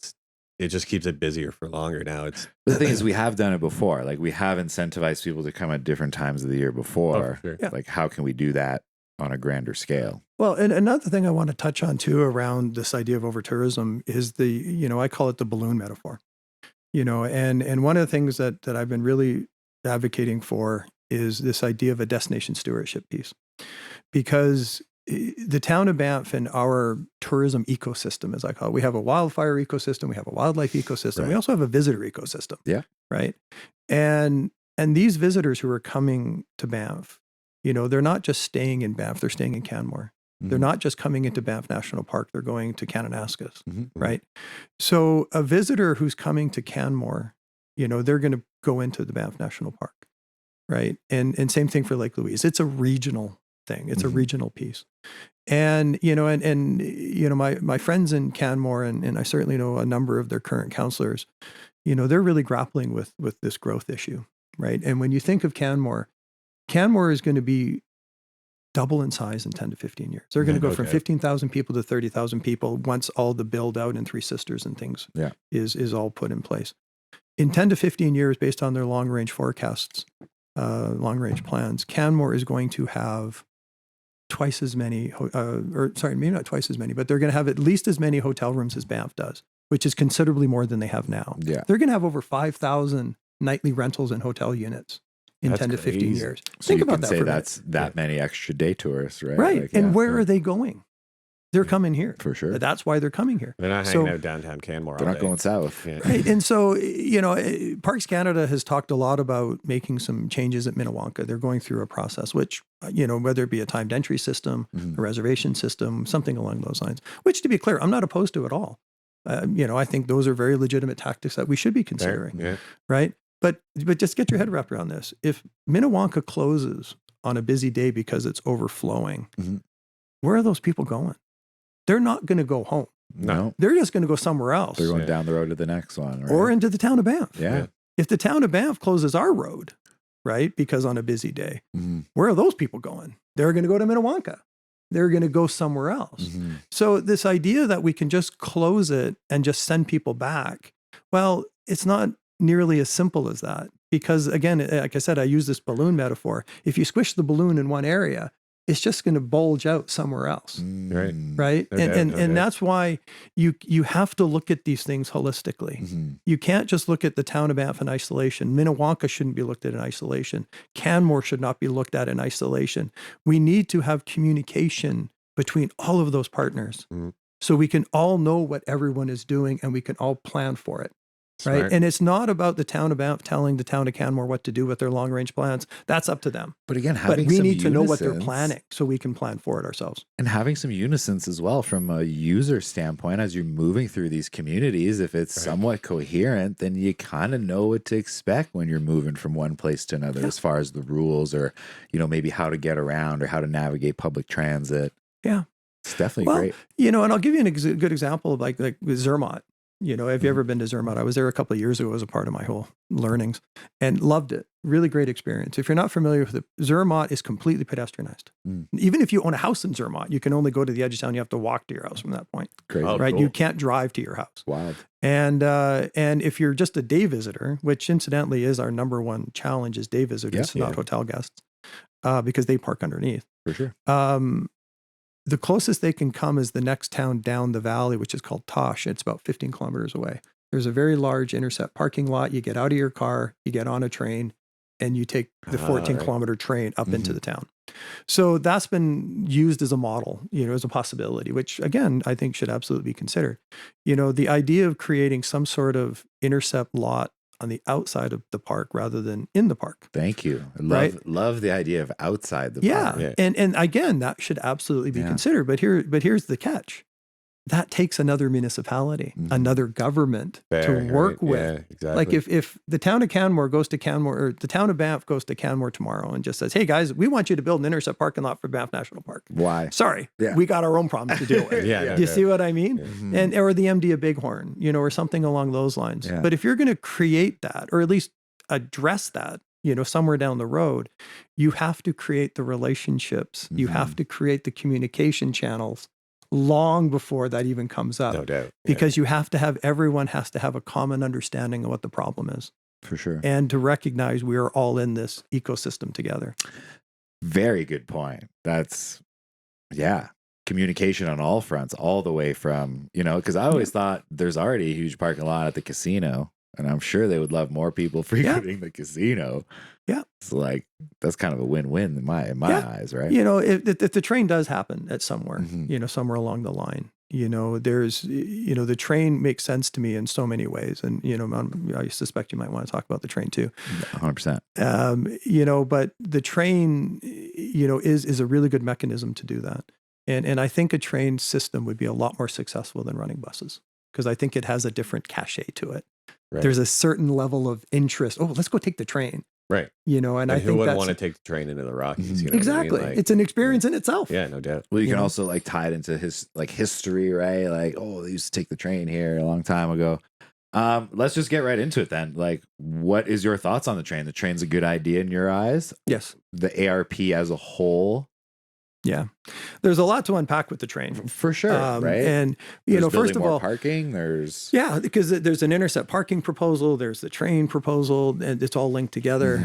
it just keeps it busier for longer now. The thing is, we have done it before. Like, we have incentivized people to come at different times of the year before. for sure. Yeah. Like, how can we do that on a grander scale? Well, and another thing I want to touch on too around this idea of overtourism is I call it the balloon metaphor. And one of the things that I've been really advocating for is this idea of a destination stewardship piece. Because the town of Banff and our tourism ecosystem, as I call it, we have a wildfire ecosystem, we have a wildlife ecosystem, Right. we also have a visitor ecosystem. Yeah. Right. And these visitors who are coming to Banff, they're not just staying in Banff, they're staying in Canmore. They're not just coming into Banff National Park, they're going to Kananaskis, right? So a visitor who's coming to Canmore, they're going to go into the Banff National Park, right? And same thing for Lake Louise. It's a regional thing. It's a regional piece. And, my friends in Canmore, and I certainly know a number of their current councillors, they're really grappling with this growth issue, right? And when you think of Canmore is going to be double in size in 10 to 15 years. They're going to go from 15,000 people to 30,000 people once all the build out in Three Sisters and things is all put in place. In 10 to 15 years, based on their long range forecasts, long range plans, Canmore is going to have twice as many, maybe not twice as many, but they're going to have at least as many hotel rooms as Banff does, which is considerably more than they have now. Yeah. They're going to have over 5,000 nightly rentals and hotel units in That's 10 to 15 crazy. years. So Think you about can that say for a minute. that's that many extra day tourists, right? Right. Like, and yeah, where are they going? They're coming here. for sure. That's why they're coming here. They're not hanging out downtown Canmore. They're all not day. going south. Yeah. Right. And so, Parks Canada has talked a lot about making some changes at Minnewanka. They're going through a process, which, whether it be a timed entry system, a reservation system, something along those lines, which, to be clear, I'm not opposed to at all. I think those are very legitimate tactics that we should be considering. Yeah. Right. But just get your head wrapped around this. If Minnewanka closes on a busy day because it's overflowing, where are those people going? They're not going to go home. No, They're just going to go somewhere else. they're going down the road to the next one, right? Or into the town of Banff. yeah. If the town of Banff closes our road, right, because on a busy day, where are those people going? They're going to go to Minnewanka. They're going to go somewhere else. So this idea that we can just close it and just send people back, well, it's not nearly as simple as that. Because again, like I said, I use this balloon metaphor. If you squish the balloon in one area, it's just going to bulge out somewhere else. Right. Right. No doubt, And no doubt. that's why you have to look at these things holistically. You can't just look at the town of Banff in isolation. Minnewanka shouldn't be looked at in isolation. Canmore should not be looked at in isolation. We need to have communication between all of those partners so we can all know what everyone is doing and we can all plan for it. Right. Smart. And it's not about the town of Banff telling the town of Canmore what to do with their long range plans. That's up to them. But again, But having we some need to know what they're unisons- planning so we can plan for it ourselves. And having some unisons as well from a user standpoint as you're moving through these communities. If it's somewhat coherent, then you kind of know what to expect when you're moving from one place to another as far as the rules or, maybe how to get around or how to navigate public transit. Yeah. It's definitely great. And I'll give you a good example of like with Zermatt. Have you ever been to Zermatt? I was there a couple of years ago as a part of my whole learnings and loved it. Really great experience. If you're not familiar with it, Zermatt is completely pedestrianized. Even if you own a house in Zermatt, you can only go to the edge of town. You have to walk to your house from that point. Crazy. Oh, Right. cool. You can't drive to your house. Wild. And if you're just a day visitor, which incidentally is our number one challenge is day visitors, not hotel guests, because they park underneath. For sure. The closest they can come is the next town down the valley, which is called Tosh. It's about 15 kilometers away. There's a very large intercept parking lot. You get out of your car, you get on a train, and you take the 14-kilometer train up into the town. So that's been used as a model, as a possibility, which again, I think should absolutely be considered. The idea of creating some sort of intercept lot on the outside of the park rather than in the park. Thank you. I Right? love the idea of outside the park. Yeah. And again, that should absolutely be considered. But here's the catch. That takes another municipality, another government to work with. Yeah, exactly. Like if the town of Canmore goes to Canmore, or the town of Banff goes to Canmore tomorrow and just says, hey guys, we want you to build an intercept parking lot for Banff National Park. Why? Sorry, Yeah. we got our own problems to deal with. Yeah, no Do you doubt. see what I mean? And or the MD of Bighorn, or something along those lines. Yeah. But if you're going to create that, or at least address that, somewhere down the road, you have to create the relationships. You have to create the communication channels long before that even comes up. No doubt. Because everyone has to have a common understanding of what the problem is. For sure. And to recognize we are all in this ecosystem together. Very good point. That's, communication on all fronts, all the way from, because I always thought there's already a huge parking lot at the casino, and I'm sure they would love more people frequenting the casino. Yeah. It's like, that's kind of a win-win in my eyes, right? If the train does happen at somewhere, somewhere along the line, there's, the train makes sense to me in so many ways. And, I suspect you might want to talk about the train too. 100%. But the train, is a really good mechanism to do that. And I think a train system would be a lot more successful than running buses because I think it has a different cachet to it. Right. There's a certain level of interest. Oh, let's go take the train. Right. And I who think wouldn't that's want to take the train into the Rockies? You know exactly. what I mean? It's an experience in itself. Yeah, no doubt. Well, you can also like tie it into his like history, right? Like, oh, they used to take the train here a long time ago. Let's just get right into it then. Like, what is your thoughts on the train? The train's a good idea in your eyes? Yes. The ARP as a whole? Yeah. There's a lot to unpack with the train. For sure, right? And, There's first of more all, parking, there's... Yeah, because there's an intercept parking proposal, there's the train proposal, and it's all linked together.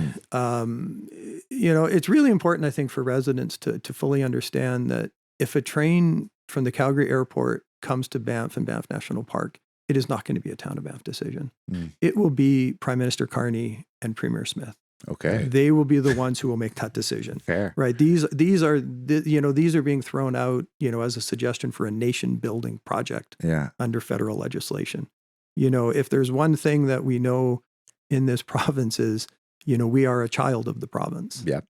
It's really important, I think, for residents to fully understand that if a train from the Calgary airport comes to Banff and Banff National Park, it is not going to be a town of Banff decision. Mm. It will be Prime Minister Carney and Premier Smith. Okay. They will be the ones who will make that decision. Fair. Right. These are being thrown out, as a suggestion for a nation building project under federal legislation. If there's one thing that we know in this province is, we are a child of the province. Yeah.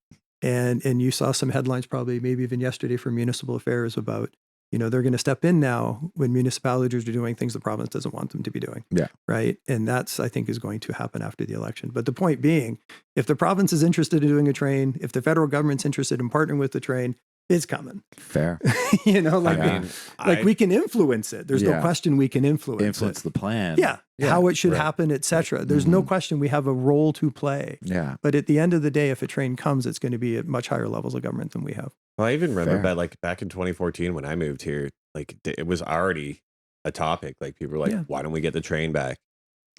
And you saw some headlines probably maybe even yesterday from Municipal Affairs about, they're going to step in now when municipalities are doing things the province doesn't want them to be doing. Yeah. Right. And that's, I think, is going to happen after the election. But the point being, if the province is interested in doing a train, if the federal government's interested in partnering with the train, it's coming. Fair. We can influence it. There's no question we can influence the plan. Yeah. How it should happen, etc. There's no question we have a role to play. Yeah. But at the end of the day, if a train comes, it's going to be at much higher levels of government than we have. Well, I even remember that back in 2014 when I moved here, it was already a topic. Like people were like, why don't we get the train back?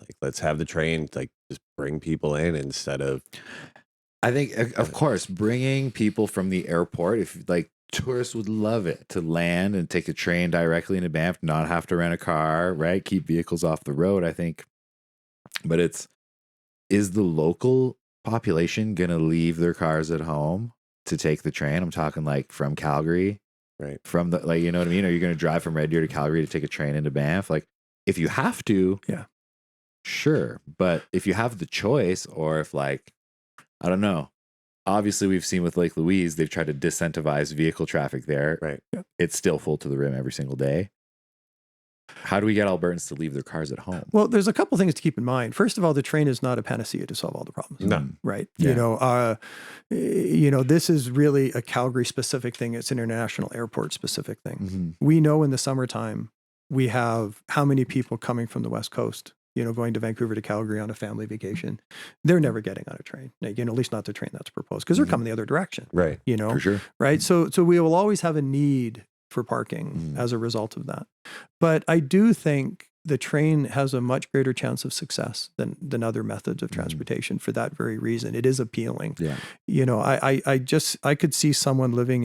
Like, let's have the train, just bring people in instead of. I think, of course, bringing people from the airport, if tourists would love it to land and take a train directly into Banff, not have to rent a car, right? Keep vehicles off the road, I think. But is the local population going to leave their cars at home to take the train? I'm talking from Calgary, right? From the, you know what I mean? Are you going to drive from Red Deer to Calgary to take a train into Banff? If you have to, sure. But if you have the choice, or if I don't know. Obviously, we've seen with Lake Louise, they've tried to disincentivize vehicle traffic there. Right. Yeah. It's still full to the rim every single day. How do we get Albertans to leave their cars at home? Well, there's a couple things to keep in mind. First of all, the train is not a panacea to solve all the problems. No. Right. Yeah. This is really a Calgary specific thing. It's an international airport specific thing. Mm-hmm. We know in the summertime, we have how many people coming from the West Coast, going to Vancouver to Calgary on a family vacation. They're never getting on a train, at least not the train that's proposed, because they're coming the other direction. Right. For sure. Right. So we will always have a need for parking as a result of that. But I do think the train has a much greater chance of success than other methods of transportation for that very reason. It is appealing. Yeah. I could see someone living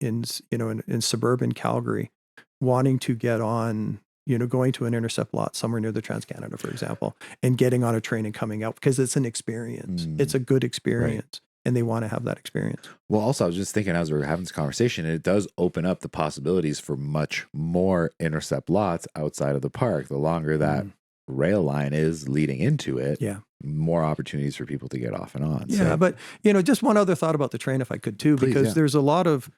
in suburban Calgary wanting to get on, going to an intercept lot somewhere near the TransCanada, for example, and getting on a train and coming out because it's an experience. It's a good experience. Right. And they want to have that experience. Well, also, I was just thinking as we were having this conversation, it does open up the possibilities for much more intercept lots outside of the park. The longer that rail line is leading into it, more opportunities for people to get off and on. Yeah, but, just one other thought about the train, if I could too, because there's a lot of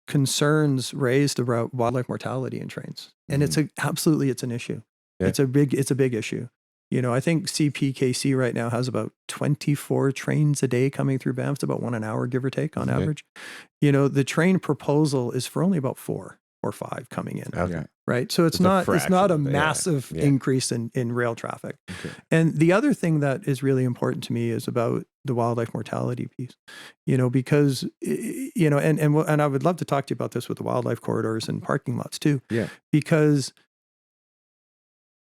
concerns raised about wildlife mortality in trains. And it's an issue. Yeah. It's a big issue. I think CPKC right now has about 24 trains a day coming through Banff. It's about 1 an hour, give or take, on average. The train proposal is for only about 4 or 5 coming in. Okay. Right. So it's not a massive increase in rail traffic. Okay. And the other thing that is really important to me is about the wildlife mortality piece, because, and I would love to talk to you about this with the wildlife corridors and parking lots too. Yeah. Because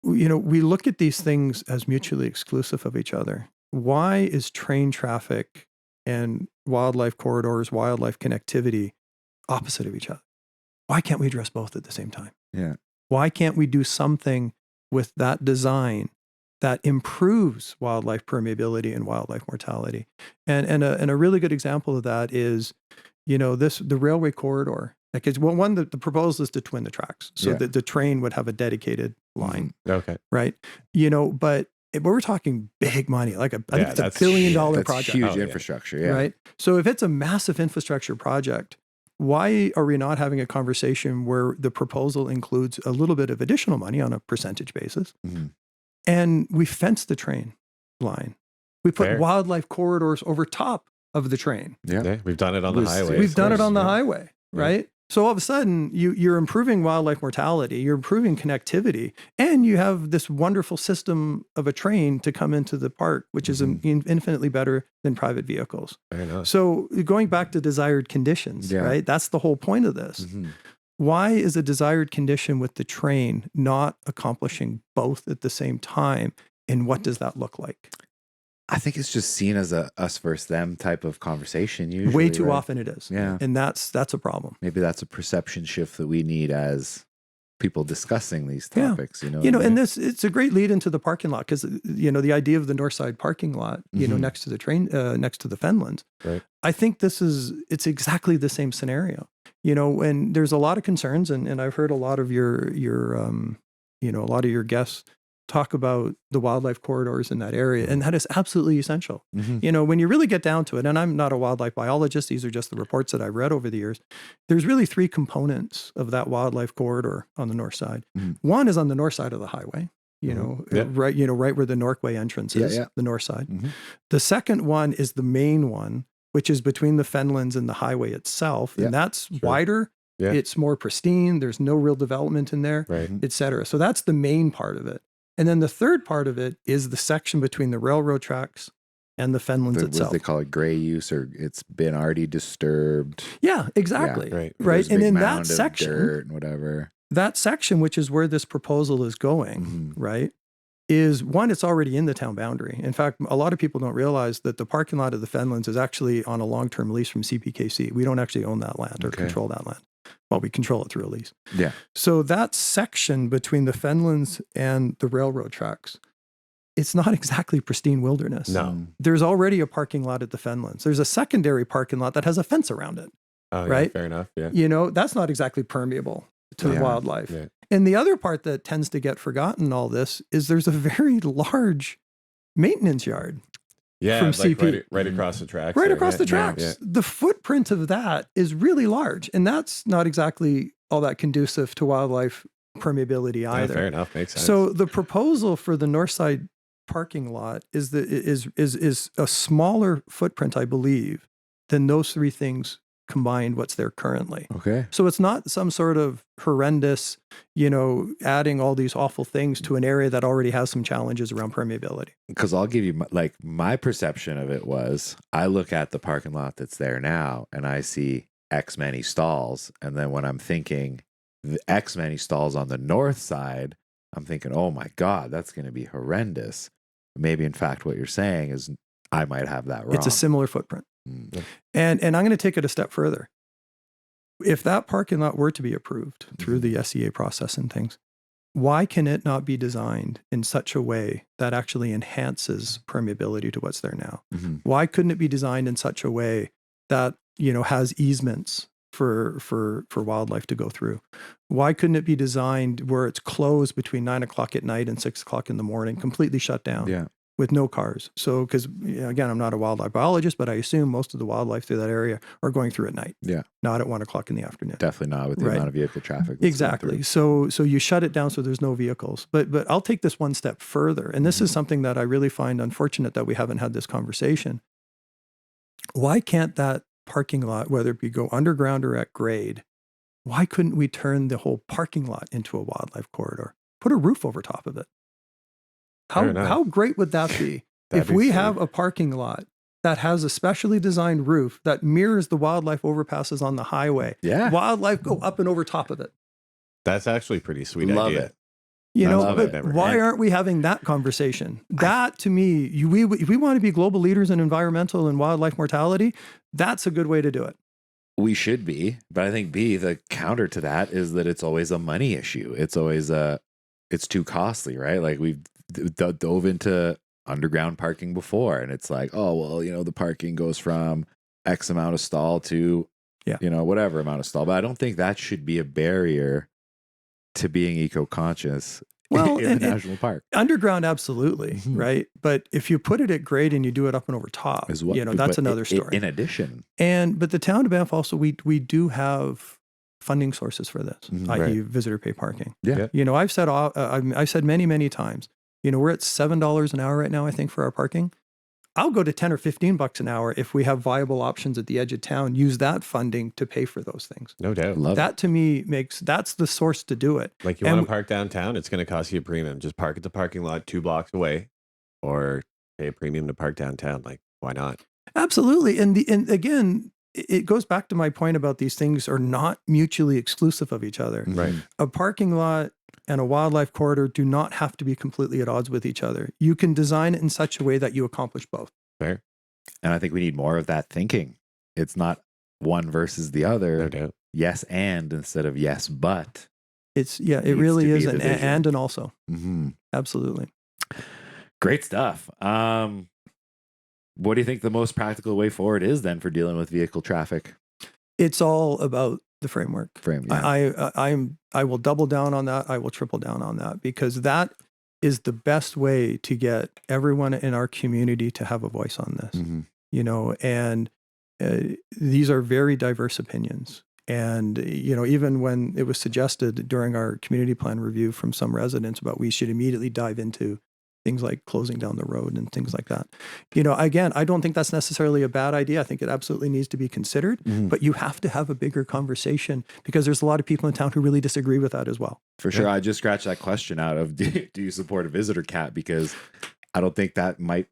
we look at these things as mutually exclusive of each other. Why is train traffic and wildlife corridors, wildlife connectivity opposite of each other? Why can't we address both at the same time? Yeah. Why can't we do something with that design that improves wildlife permeability and wildlife mortality? And a really good example of that is, the railway corridor. The proposal is to twin the tracks so that the train would have a dedicated line. Okay. Right. But we're talking big money, I think it's $1 billion project. Huge infrastructure. Yeah. Right. So if it's a massive infrastructure project, why are we not having a conversation where the proposal includes a little bit of additional money on a percentage basis? Mm-hmm. And we fence the train line. We put wildlife corridors over top of the train. Yeah. We've done it on the highway. We've done it on the highway. Right. So all of a sudden you're improving wildlife mortality, you're improving connectivity, and you have this wonderful system of a train to come into the park, which is infinitely better than private vehicles. So going back to desired conditions, right? That's the whole point of this. Mm-hmm. Why is a desired condition with the train not accomplishing both at the same time? And what does that look like? I think it's just seen as a us versus them type of conversation usually. Way too often it is. Yeah. And that's a problem. Maybe that's a perception shift that we need as people discussing these topics. And it's a great lead into the parking lot because the idea of the north side parking lot, next to the train, next to the Fenlands. Right. I think it's exactly the same scenario. And there's a lot of concerns, and I've heard a lot of your a lot of your guests talk about the wildlife corridors in that area, and that is absolutely essential. When you really get down to it, and I'm not a wildlife biologist, these are just the reports that I've read over the years, there's really three components of that wildlife corridor on the north side. One is on the north side of the highway, right where the Norquay entrance is, the north side. The second one is the main one, which is between the Fenlands and the highway itself, and that's wider. It's more pristine. There's no real development in there, et cetera. So that's the main part of it. And then the third part of it is the section between the railroad tracks and the Fenlands itself. What they call it, gray use, or it's been already disturbed. Yeah, exactly. Yeah, right. And in that section, dirt and whatever. That section, which is where this proposal is going, right, is one, it's already in the town boundary. In fact, a lot of people don't realize that the parking lot of the Fenlands is actually on a long-term lease from CPKC. We don't actually own that land or control that land. Well, we control it through a lease. Yeah. So that section between the Fenlands and the railroad tracks, it's not exactly pristine wilderness. No. There's already a parking lot at the Fenlands. There's a secondary parking lot that has a fence around it. Oh, right? Yeah, fair enough. Yeah. That's not exactly permeable to wildlife. Yeah. And the other part that tends to get forgotten in all this is there's a very large maintenance yard. Yeah, from like CP. right across the tracks. Right across the tracks. Yeah. The footprint of that is really large. And that's not exactly all that conducive to wildlife permeability either. Fair enough. Makes sense. So the proposal for the north side parking lot is a smaller footprint, I believe, than those three things combined what's there currently. Okay. So it's not some sort of horrendous, adding all these awful things to an area that already has some challenges around permeability. Because I'll give you, my perception of it was, I look at the parking lot that's there now and I see X many stalls. And then when I'm thinking the X many stalls on the north side, I'm thinking, oh my God, that's going to be horrendous. Maybe in fact, what you're saying is I might have that wrong. It's a similar footprint. And I'm going to take it a step further. If that parking lot were to be approved through the SEA process and things, why can it not be designed in such a way that actually enhances permeability to what's there now? Why couldn't it be designed in such a way that, has easements for wildlife to go through? Why couldn't it be designed where it's closed between 9 o'clock at night and 6 o'clock in the morning, completely shut down? With no cars. So, because again, I'm not a wildlife biologist, but I assume most of the wildlife through that area are going through at night. Yeah. Not at 1 o'clock in the afternoon. Definitely not with the amount of vehicle traffic. Exactly. So you shut it down so there's no vehicles. But I'll take this one step further. And this is something that I really find unfortunate that we haven't had this conversation. Why can't that parking lot, whether it be go underground or at grade, why couldn't we turn the whole parking lot into a wildlife corridor? Put a roof over top of it. How great would that be if we have a parking lot that has a specially designed roof that mirrors the wildlife overpasses on the highway? Yeah. Wildlife go up and over top of it. That's actually pretty sweet Love idea. it. But why aren't we having that conversation? That to me, if we want to be global leaders in environmental and wildlife mortality, that's a good way to do it. We should be, but I think the counter to that is that it's always a money issue. It's always it's too costly, right? Like we've dove into underground parking before, and it's like, oh well, the parking goes from X amount of stall to whatever amount of stall. But I don't think that should be a barrier to being eco-conscious in the national park. Underground, absolutely, right? But if you put it at grade and you do it up and over top, that's another story. In addition, but the town of Banff also, we do have funding sources for this, i.e. visitor pay parking. Yeah. I've said many times, we're at $7 an hour right now, I think, for our parking. I'll go to $10 or $15 an hour if we have viable options at the edge of town. Use that funding to pay for those things. No doubt. That to me that's the source to do it. Like you want to park downtown, it's going to cost you a premium. Just park at the parking lot 2 blocks away, or pay a premium to park downtown. Like, why not? Absolutely. And again, it goes back to my point about these things are not mutually exclusive of each other. Right. A parking lot and a wildlife corridor do not have to be completely at odds with each other. You can design it in such a way that you accomplish both. Fair. And I think we need more of that thinking. It's not one versus the other. No doubt. Yes and instead of yes but. it really is an division. and also. Mm-hmm. Absolutely. Great stuff. What do you think the most practical way forward is then for dealing with vehicle traffic? It's all about the framework. Yeah. I will double down on that. I will triple down on that, because that is the best way to get everyone in our community to have a voice on this. Mm-hmm. You know, and these are very diverse opinions. And, you know, even when it was suggested during our community plan review from some residents about we should immediately dive into things like closing down the road and things like that. You know, again, I don't think that's necessarily a bad idea. I think it absolutely needs to be considered, but you have to have a bigger conversation, because there's a lot of people in town who really disagree with that as well. For sure. I just scratched that question out of, do you support a visitor cap? Because I don't think that might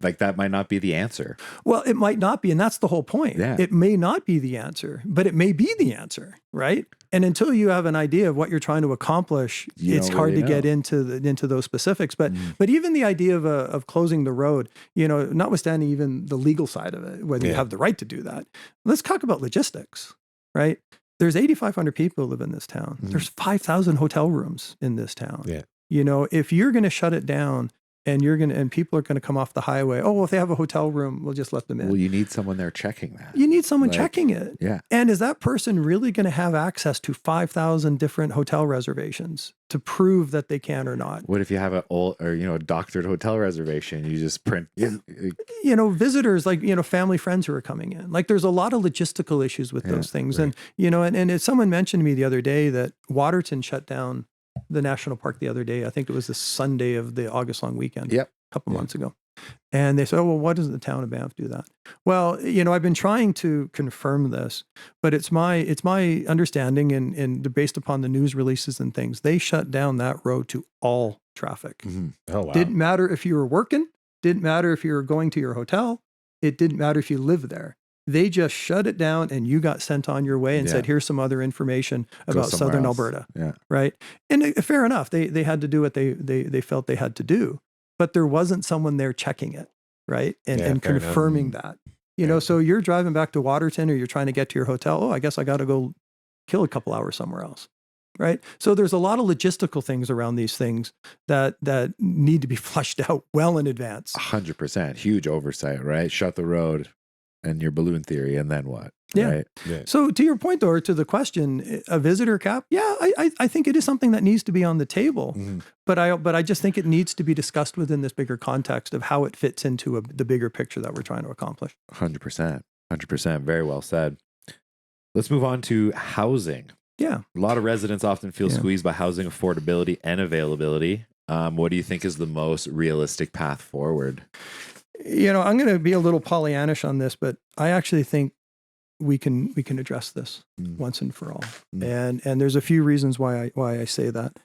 not be the answer. Well, it might not be. And that's the whole point. Yeah. It may not be the answer, but it may be the answer, right? And until you have an idea of what you're trying to accomplish, it's hard to get into those specifics. But but even the idea of closing the road, you know, notwithstanding even the legal side of it, whether you have the right to do that, let's talk about logistics, right? There's 8,500 people who live in this town. There's 5,000 hotel rooms in this town. Yeah. You know, if you're going to shut it down, and people are going to come off the highway. Oh, well, if they have a hotel room, we'll just let them in. Well, you need someone there checking that. You need someone checking it. Yeah. And is that person really going to have access to 5,000 different hotel reservations to prove that they can or not? What if you have a doctored hotel reservation? You just print. You know, visitors, like, you know, family, friends who are coming in. Like, there's a lot of logistical issues with those things. Right. And, you know, and someone mentioned to me the other day that Waterton shut down the national park the other day. I think it was the Sunday of the August long weekend. Yep. A couple months ago. And they said, oh, well, why doesn't the town of Banff do that? Well, you know, I've been trying to confirm this, but it's my understanding and based upon the news releases and things, they shut down that road to all traffic. Mm-hmm. Oh, wow. Didn't matter if you were working, didn't matter if you were going to your hotel, it didn't matter if you lived there. They just shut it down and you got sent on your way and said, here's some other information about Southern Alberta. Yeah. Right. And fair enough. They had to do what they felt they had to do, but there wasn't someone there checking it. Right. And confirming that, you know, so you're driving back to Waterton or you're trying to get to your hotel. Oh, I guess I got to go kill a couple hours somewhere else. Right. So there's a lot of logistical things around these things that need to be flushed out well in advance. 100%. Huge oversight, right? Shut the road. And your balloon theory, and then what? Yeah. Right? Yeah. So to your point, though, or to the question, a visitor cap, I think it is something that needs to be on the table. Mm-hmm. But I just think it needs to be discussed within this bigger context of how it fits into the bigger picture that we're trying to accomplish. 100%. Very well said. Let's move on to housing. Yeah. A lot of residents often feel squeezed by housing affordability and availability. What do you think is the most realistic path forward? You know, I'm going to be a little Pollyannish on this, but I actually think we can address this once and for all. And there's a few reasons why I say that.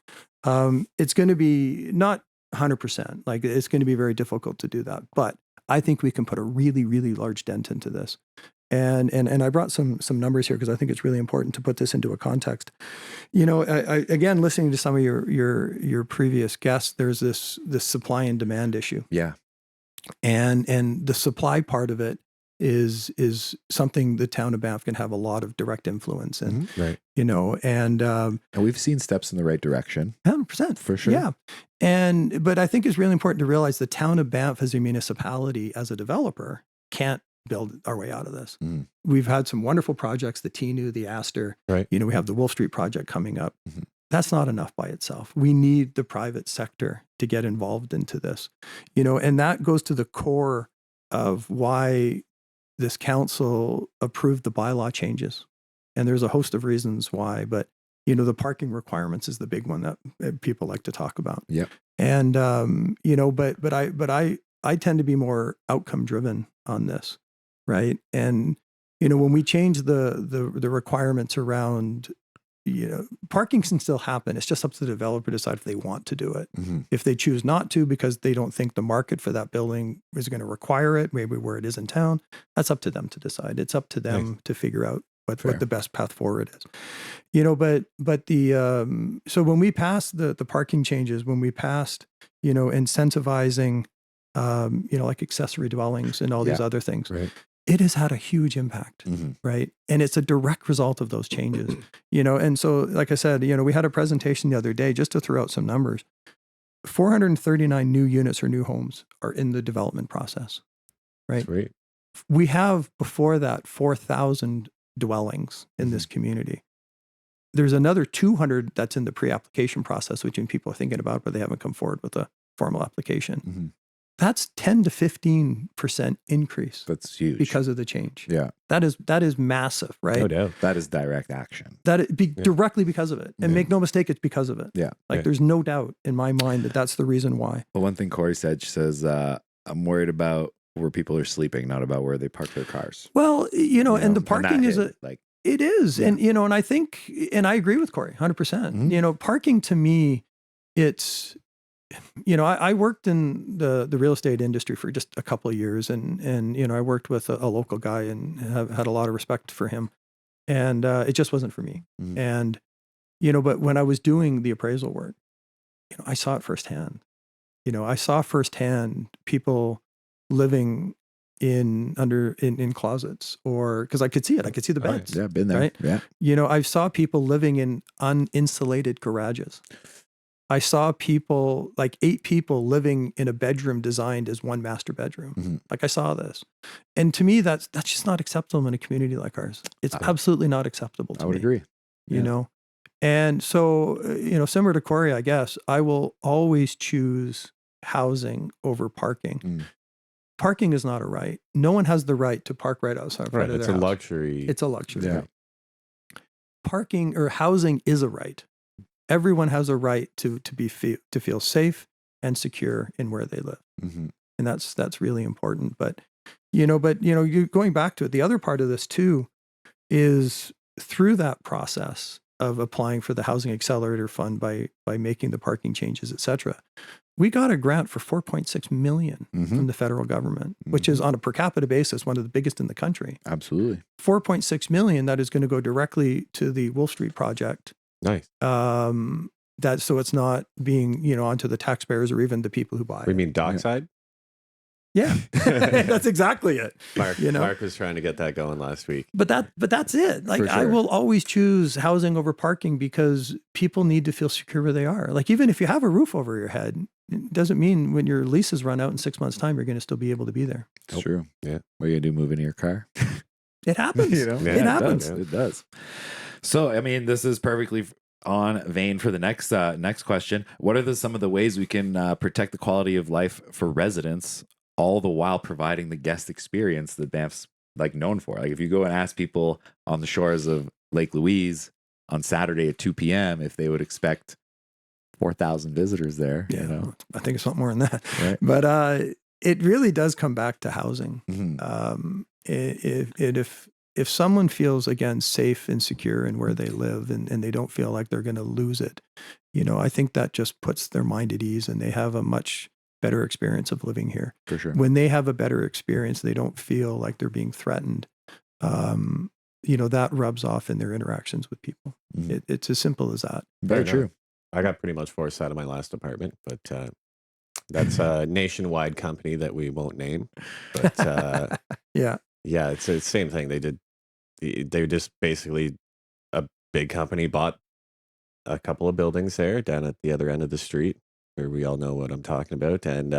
It's going to be not 100%. Like, it's going to be very difficult to do that, but I think we can put a really, really large dent into this. And I brought some numbers here because I think it's really important to put this into a context. You know, I again, listening to some of your previous guests, there's this supply and demand issue. Yeah. And the supply part of it is something the town of Banff can have a lot of direct influence in, right? You know, and we've seen steps in the right direction, 100% for sure. Yeah, but I think it's really important to realize the town of Banff as a municipality, as a developer, can't build our way out of this. We've had some wonderful projects, the TNU, the Astor, right? You know, we have the Wolf Street project coming up. That's not enough by itself. We need the private sector to get involved into this, you know, and that goes to the core of why this council approved the bylaw changes. And there's a host of reasons why, but, you know, the parking requirements is the big one that people like to talk about. Yep. And, you know, but I tend to be more outcome driven on this, right? And, you know, when we change the requirements around, you know, parking can still happen. It's just up to the developer to decide if they want to do it. If they choose not to because they don't think the market for that building is going to require it, maybe where it is in town, that's up to them to decide. It's up to them to figure out what the best path forward is. You know, but the so when we passed the parking changes, when we passed, you know, incentivizing, you know, like accessory dwellings and all these other things, it has had a huge impact, right? And it's a direct result of those changes, and so, like I said, we had a presentation the other day just to throw out some numbers. 439 new units or new homes are in the development process, right? Sweet. We have before that 4,000 dwellings in this community. There's another 200 that's in the pre-application process, which people are thinking about, but they haven't come forward with a formal application. That's 10 to 15% increase. That's huge because of the change. Yeah, that is massive, right? No doubt. that is direct action. Directly because of it, and make no mistake, it's because of it. Yeah, there's no doubt in my mind that that's the reason why. But one thing Corey said, she says, "I'm worried about where people are sleeping, not about where they park their cars." Well, and the parking is it is, and and I think, and I agree with Corey 100%. Parking to me, it's. I worked in the real estate industry for just a couple of years, and I worked with a local guy and have had a lot of respect for him, and it just wasn't for me. And but when I was doing the appraisal work, I saw it firsthand. I saw firsthand people living in closets, or because I could see it, I could see the beds. Yeah, been there. Right? Yeah. I saw people living in uninsulated garages. I saw people, like 8 people living in a bedroom designed as one master bedroom. I saw this. And to me, that's just not acceptable in a community like ours. It's absolutely not acceptable to me. I would agree. And so, similar to Corey, I guess, I will always choose housing over parking. Parking is not a right. No one has the right to park right outside. Right, it's a luxury. It's a luxury. Yeah. Parking or housing is a right. Everyone has a right to feel safe and secure in where they live, and that's really important. But you going back to it, the other part of this too is through that process of applying for the Housing Accelerator Fund by making the parking changes, etc. We got a grant for $4.6 million from the federal government, which is on a per capita basis one of the biggest in the country. Absolutely, $4.6 million that is going to go directly to the Wolf Street project. Nice. So it's not being, onto the taxpayers or even the people who buy it. We mean dockside? Yeah. That's exactly it. Mark was trying to get that going last week. But that's it. Sure. I will always choose housing over parking because people need to feel secure where they are. Even if you have a roof over your head, it doesn't mean when your leases run out in 6 months' time, you're going to still be able to be there. It's true. Yeah. What are you going to do, move into your car? It happens. It happens. It does. So, I mean, this is perfectly on vein for the next question. What are some of the ways we can protect the quality of life for residents, all the while providing the guest experience that Banff's known for? If you go and ask people on the shores of Lake Louise on Saturday at 2 p.m. if they would expect 4,000 visitors there, I think it's a lot more than that. Right? But it really does come back to housing. If someone feels, again, safe and secure in where they live and they don't feel like they're going to lose it, I think that just puts their mind at ease and they have a much better experience of living here. For sure. When they have a better experience, they don't feel like they're being threatened. That rubs off in their interactions with people. It's as simple as that. Very true. I got pretty much forced out of my last apartment, but that's a nationwide company that we won't name. But yeah, it's the same thing. They just basically, a big company bought a couple of buildings there down at the other end of the street where we all know what I'm talking about. And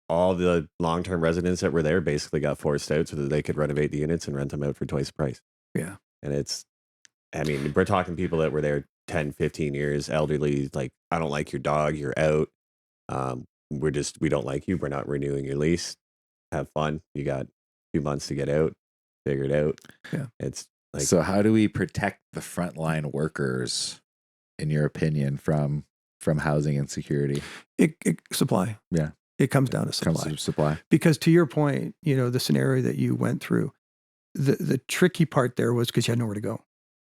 all the long-term residents that were there basically got forced out so that they could renovate the units and rent them out for twice the price. Yeah. And we're talking people that were there 10, 15 years, elderly, I don't like your dog, you're out. We don't like you. We're not renewing your lease. Have fun. You got 2 months to get out. Figure it out. Yeah. It's so how do we protect the frontline workers, in your opinion, from housing insecurity? Supply. Yeah. It comes down to supply. Because to your point, the scenario that you went through, the tricky part there was because you had nowhere to go.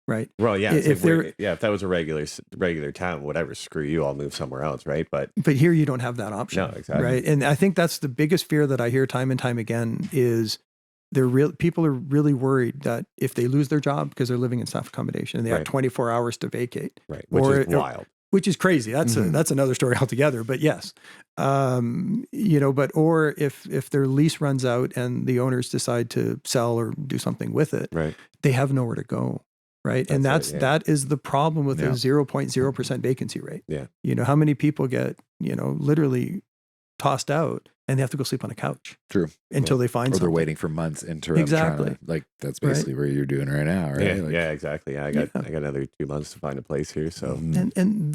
Right. Well, yeah. If that was a regular town, whatever, screw you, I'll move somewhere else. Right. But here you don't have that option. No, exactly. Right. And I think that's the biggest fear that I hear time and time again is people are really worried that if they lose their job because they're living in staff accommodation and they have 24 hours to vacate. Right. Which is wild. which is crazy. That's another story altogether. But yes, or if their lease runs out and the owners decide to sell or do something with it, right, they have nowhere to go. Right. And that is the problem with a 0.0% vacancy rate. Yeah. How many people get, literally tossed out and they have to go sleep on a couch. True. Until they find something. Or they're waiting for months interim. Exactly. That's basically what you're doing right now, right? Yeah, exactly. Yeah, I got another 2 months to find a place here. So and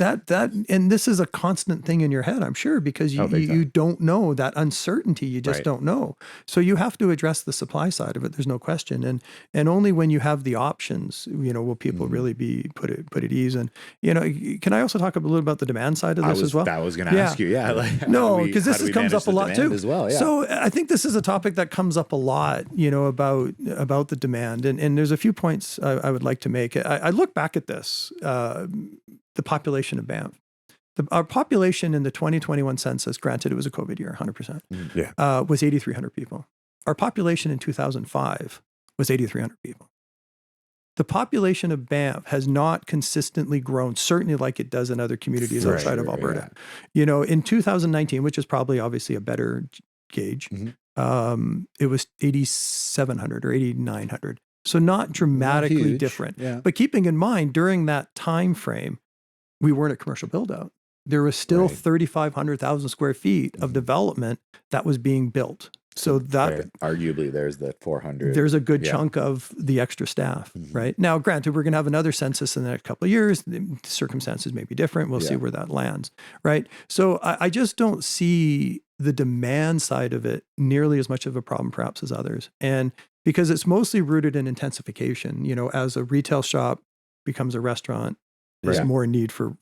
this is a constant thing in your head, I'm sure, because you don't know that uncertainty. You just don't know. So you have to address the supply side of it. There's no question. And only when you have the options, will people really be put at ease. And can I also talk a little about the demand side of this as well? I was going to ask you. Yeah. No, because this comes up a lot too. As well, yeah. So I think this is a topic that comes up a lot, about the demand. And there's a few points I would like to make. I look back at this, the population of Banff. Our population in the 2021 census, granted it was a COVID year, 100%, was 8,300 people. Our population in 2005 was 8,300 people. The population of Banff has not consistently grown, certainly like it does in other communities outside of Alberta. Yeah. In 2019, which is probably obviously a better gauge, it was 8,700 or 8,900. So not dramatically different. Yeah. But keeping in mind, during that time frame, we weren't at commercial build out. There was still 3,500,000 square feet of development that was being built. So that arguably there's the 400. There's a good chunk of the extra staff, right? Now, granted, we're going to have another census in the next couple of years. The circumstances may be different. We'll see where that lands, right? So I just don't see the demand side of it nearly as much of a problem perhaps as others. And because it's mostly rooted in intensification, as a retail shop becomes a restaurant, there's more need for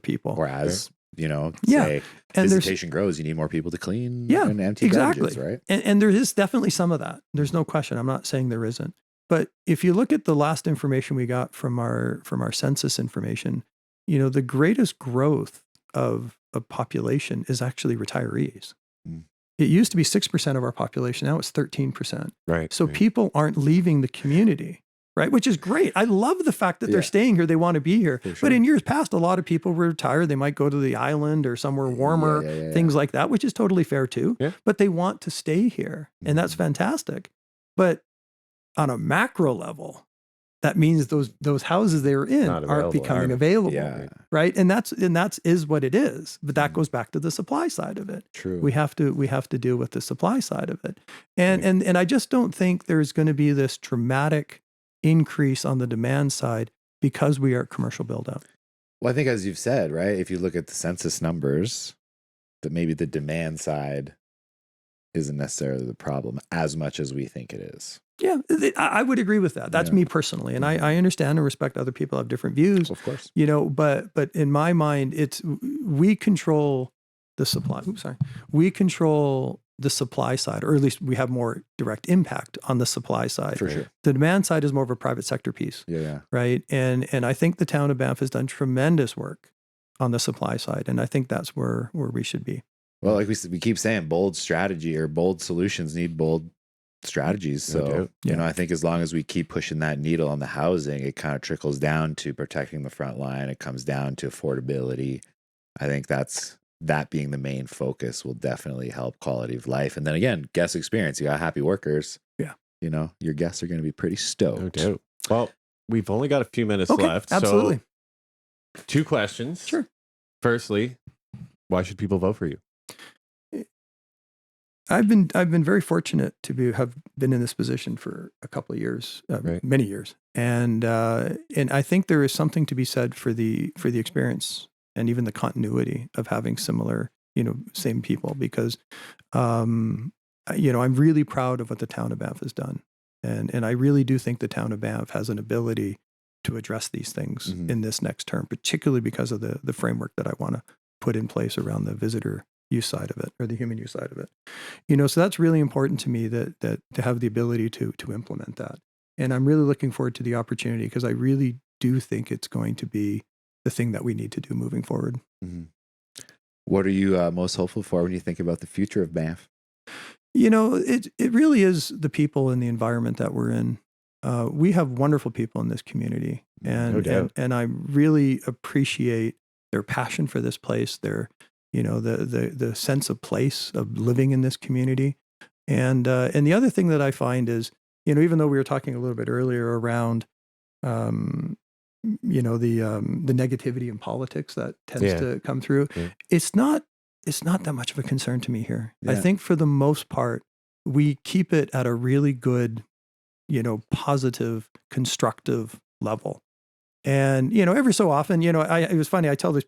people. Or as say and visitation grows, you need more people to clean and empty garages, right? And there is definitely some of that. There's no question. I'm not saying there isn't. But if you look at the last information we got from our census information, the greatest growth of population is actually retirees. It used to be 6% of our population. Now it's 13%. Right. So people aren't leaving the community. Right, which is great. I love the fact that they're staying here. They want to be here. Sure. But in years past, a lot of people were retired. They might go to the island or somewhere warmer, things like that, which is totally fair too. Yeah. But they want to stay here, and that's fantastic. But on a macro level, that means those houses they were in aren't becoming available. Right, and that's what it is. But that goes back to the supply side of it. True. We have to deal with the supply side of it, and I just don't think there's going to be this dramatic increase on the demand side because we are at commercial build out. Well, I think as you've said, right, if you look at the census numbers, that maybe the demand side isn't necessarily the problem as much as we think it is. Yeah, I would agree with that. That's me personally. And I understand and respect other people have different views. Of course. But in my mind, we control the supply. We control the supply side, or at least we have more direct impact on the supply side. For sure. The demand side is more of a private sector piece. Yeah. Right. And I think the town of Banff has done tremendous work on the supply side. And I think that's where we should be. Well, like we keep saying, bold strategy or bold solutions need bold strategies. So, I think as long as we keep pushing that needle on the housing, it kind of trickles down to protecting the front line. It comes down to affordability. I think that being the main focus will definitely help quality of life. And then again, guest experience. You got happy workers. Yeah. Your guests are going to be pretty stoked. No doubt. Well, we've only got a few minutes left. Absolutely. So 2 questions. Sure. Firstly, why should people vote for you? I've been very fortunate to have been in this position for a couple of years, many years. And I think there is something to be said for the experience and even the continuity of having similar, same people, because, I'm really proud of what the town of Banff has done. And I really do think the town of Banff has an ability to address these things in this next term, particularly because of the framework that I want to put in place around the visitor use side of it or the human use side of it. So that's really important to me that to have the ability to implement that. And I'm really looking forward to the opportunity because I really do think it's going to be the thing that we need to do moving forward. Mm-hmm. What are you most hopeful for when you think about the future of Banff? It really is the people and the environment that we're in. We have wonderful people in this community, and I really appreciate their passion for this place, their, the sense of place of living in this community. And the other thing that I find is, even though we were talking a little bit earlier around, the negativity in politics that tends to come through, it's not that much of a concern to me here. I think for the most part, we keep it at a really good, positive, constructive level. And, every so often, it was funny. I tell this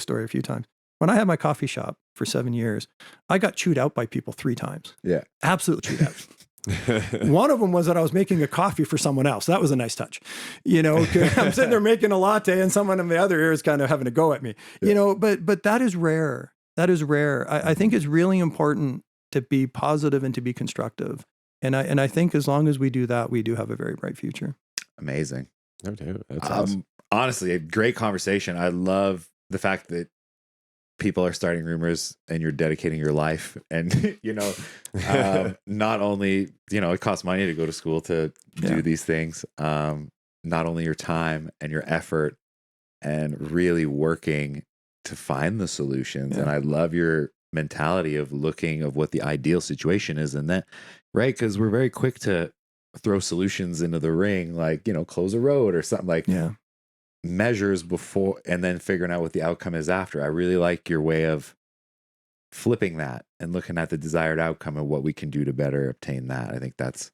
story a few times. When I had my coffee shop for 7 years, I got chewed out by people 3 times. Yeah. Absolutely chewed out. One of them was that I was making a coffee for someone else. That was a nice touch. I'm sitting there making a latte and someone in the other ear is kind of having a go at me, but that is rare. That is rare. I think it's really important to be positive and to be constructive. And I think as long as we do that, we do have a very bright future. Amazing. Okay. That's awesome. Honestly, a great conversation. I love the fact that people are starting rumors and you're dedicating your life. And, not only, it costs money to go to school to do these things. Not only your time and your effort and really working to find the solutions. And I love your mentality of looking of what the ideal situation is in that, right? Because we're very quick to throw solutions into the ring, like, close a road or something, like measures before and then figuring out what the outcome is after. I really like your way of flipping that and looking at the desired outcome and what we can do to better obtain that. I think it's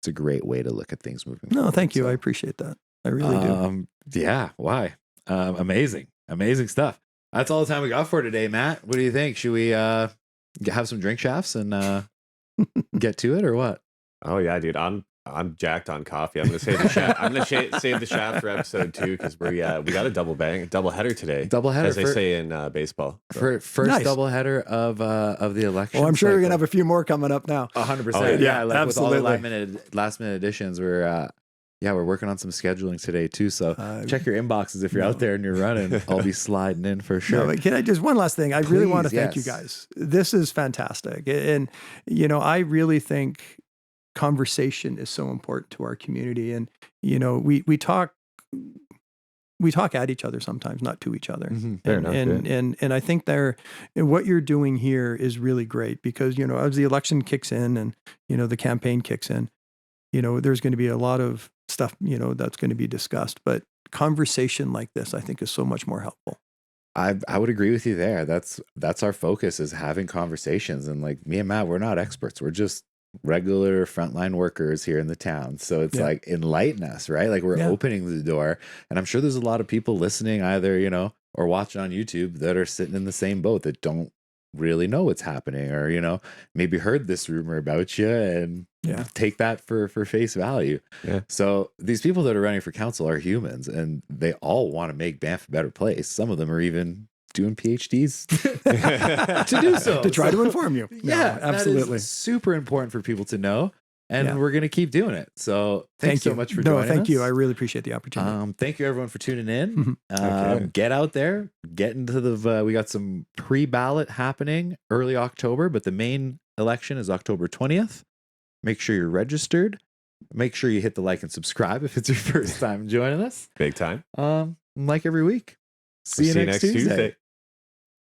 a great way to look at things moving forward. No, thank you. I appreciate that. I really do. Yeah. Why? Amazing stuff. That's all the time we got for today, Matt. What do you think? Should we have some drink shafts and get to it, or what? Oh yeah, dude. I'm jacked on coffee. I'm gonna save the shaft. I'm gonna save the shaft for episode 2 because we got a double header today. Double header, as they say in baseball. For first double header of the election. Well, I'm sure you're gonna have a few more coming up now. 100%. Yeah, like absolutely. With all the last minute additions, we're working on some scheduling today too. So check your inboxes if you're out there and you're running. I'll be sliding in for sure. No, but can I just one last thing? I really want to thank you guys. This is fantastic, and I really think conversation is so important to our community. And we talk at each other sometimes, not to each other. Mm-hmm. And I think what you're doing here is really great because as the election kicks in and the campaign kicks in, there's going to be a lot of stuff that's going to be discussed. But conversation like this, I think, is so much more helpful. I would agree with you there. That's our focus, is having conversations. And like me and Matt, we're not experts. We're just regular frontline workers here in the town. So it's like, enlighten us, right? Like we're opening the door. And I'm sure there's a lot of people listening either, or watching on YouTube that are sitting in the same boat that don't really know what's happening, or, maybe heard this rumor about you and take that for face value. Yeah. So these people that are running for council are humans and they all want to make Banff a better place. Some of them are even doing PhDs to do so. To try to inform you. Yeah, absolutely. That is super important for people to know. And we're going to keep doing it. So thank you so much for joining us. Thank you. I really appreciate the opportunity. Thank you everyone for tuning in. Get out there, get into we got some pre-ballot happening early October, but the main election is October 20th. Make sure you're registered. Make sure you hit the like and subscribe if it's your first time joining us. Big time. Like every week. See you next Tuesday.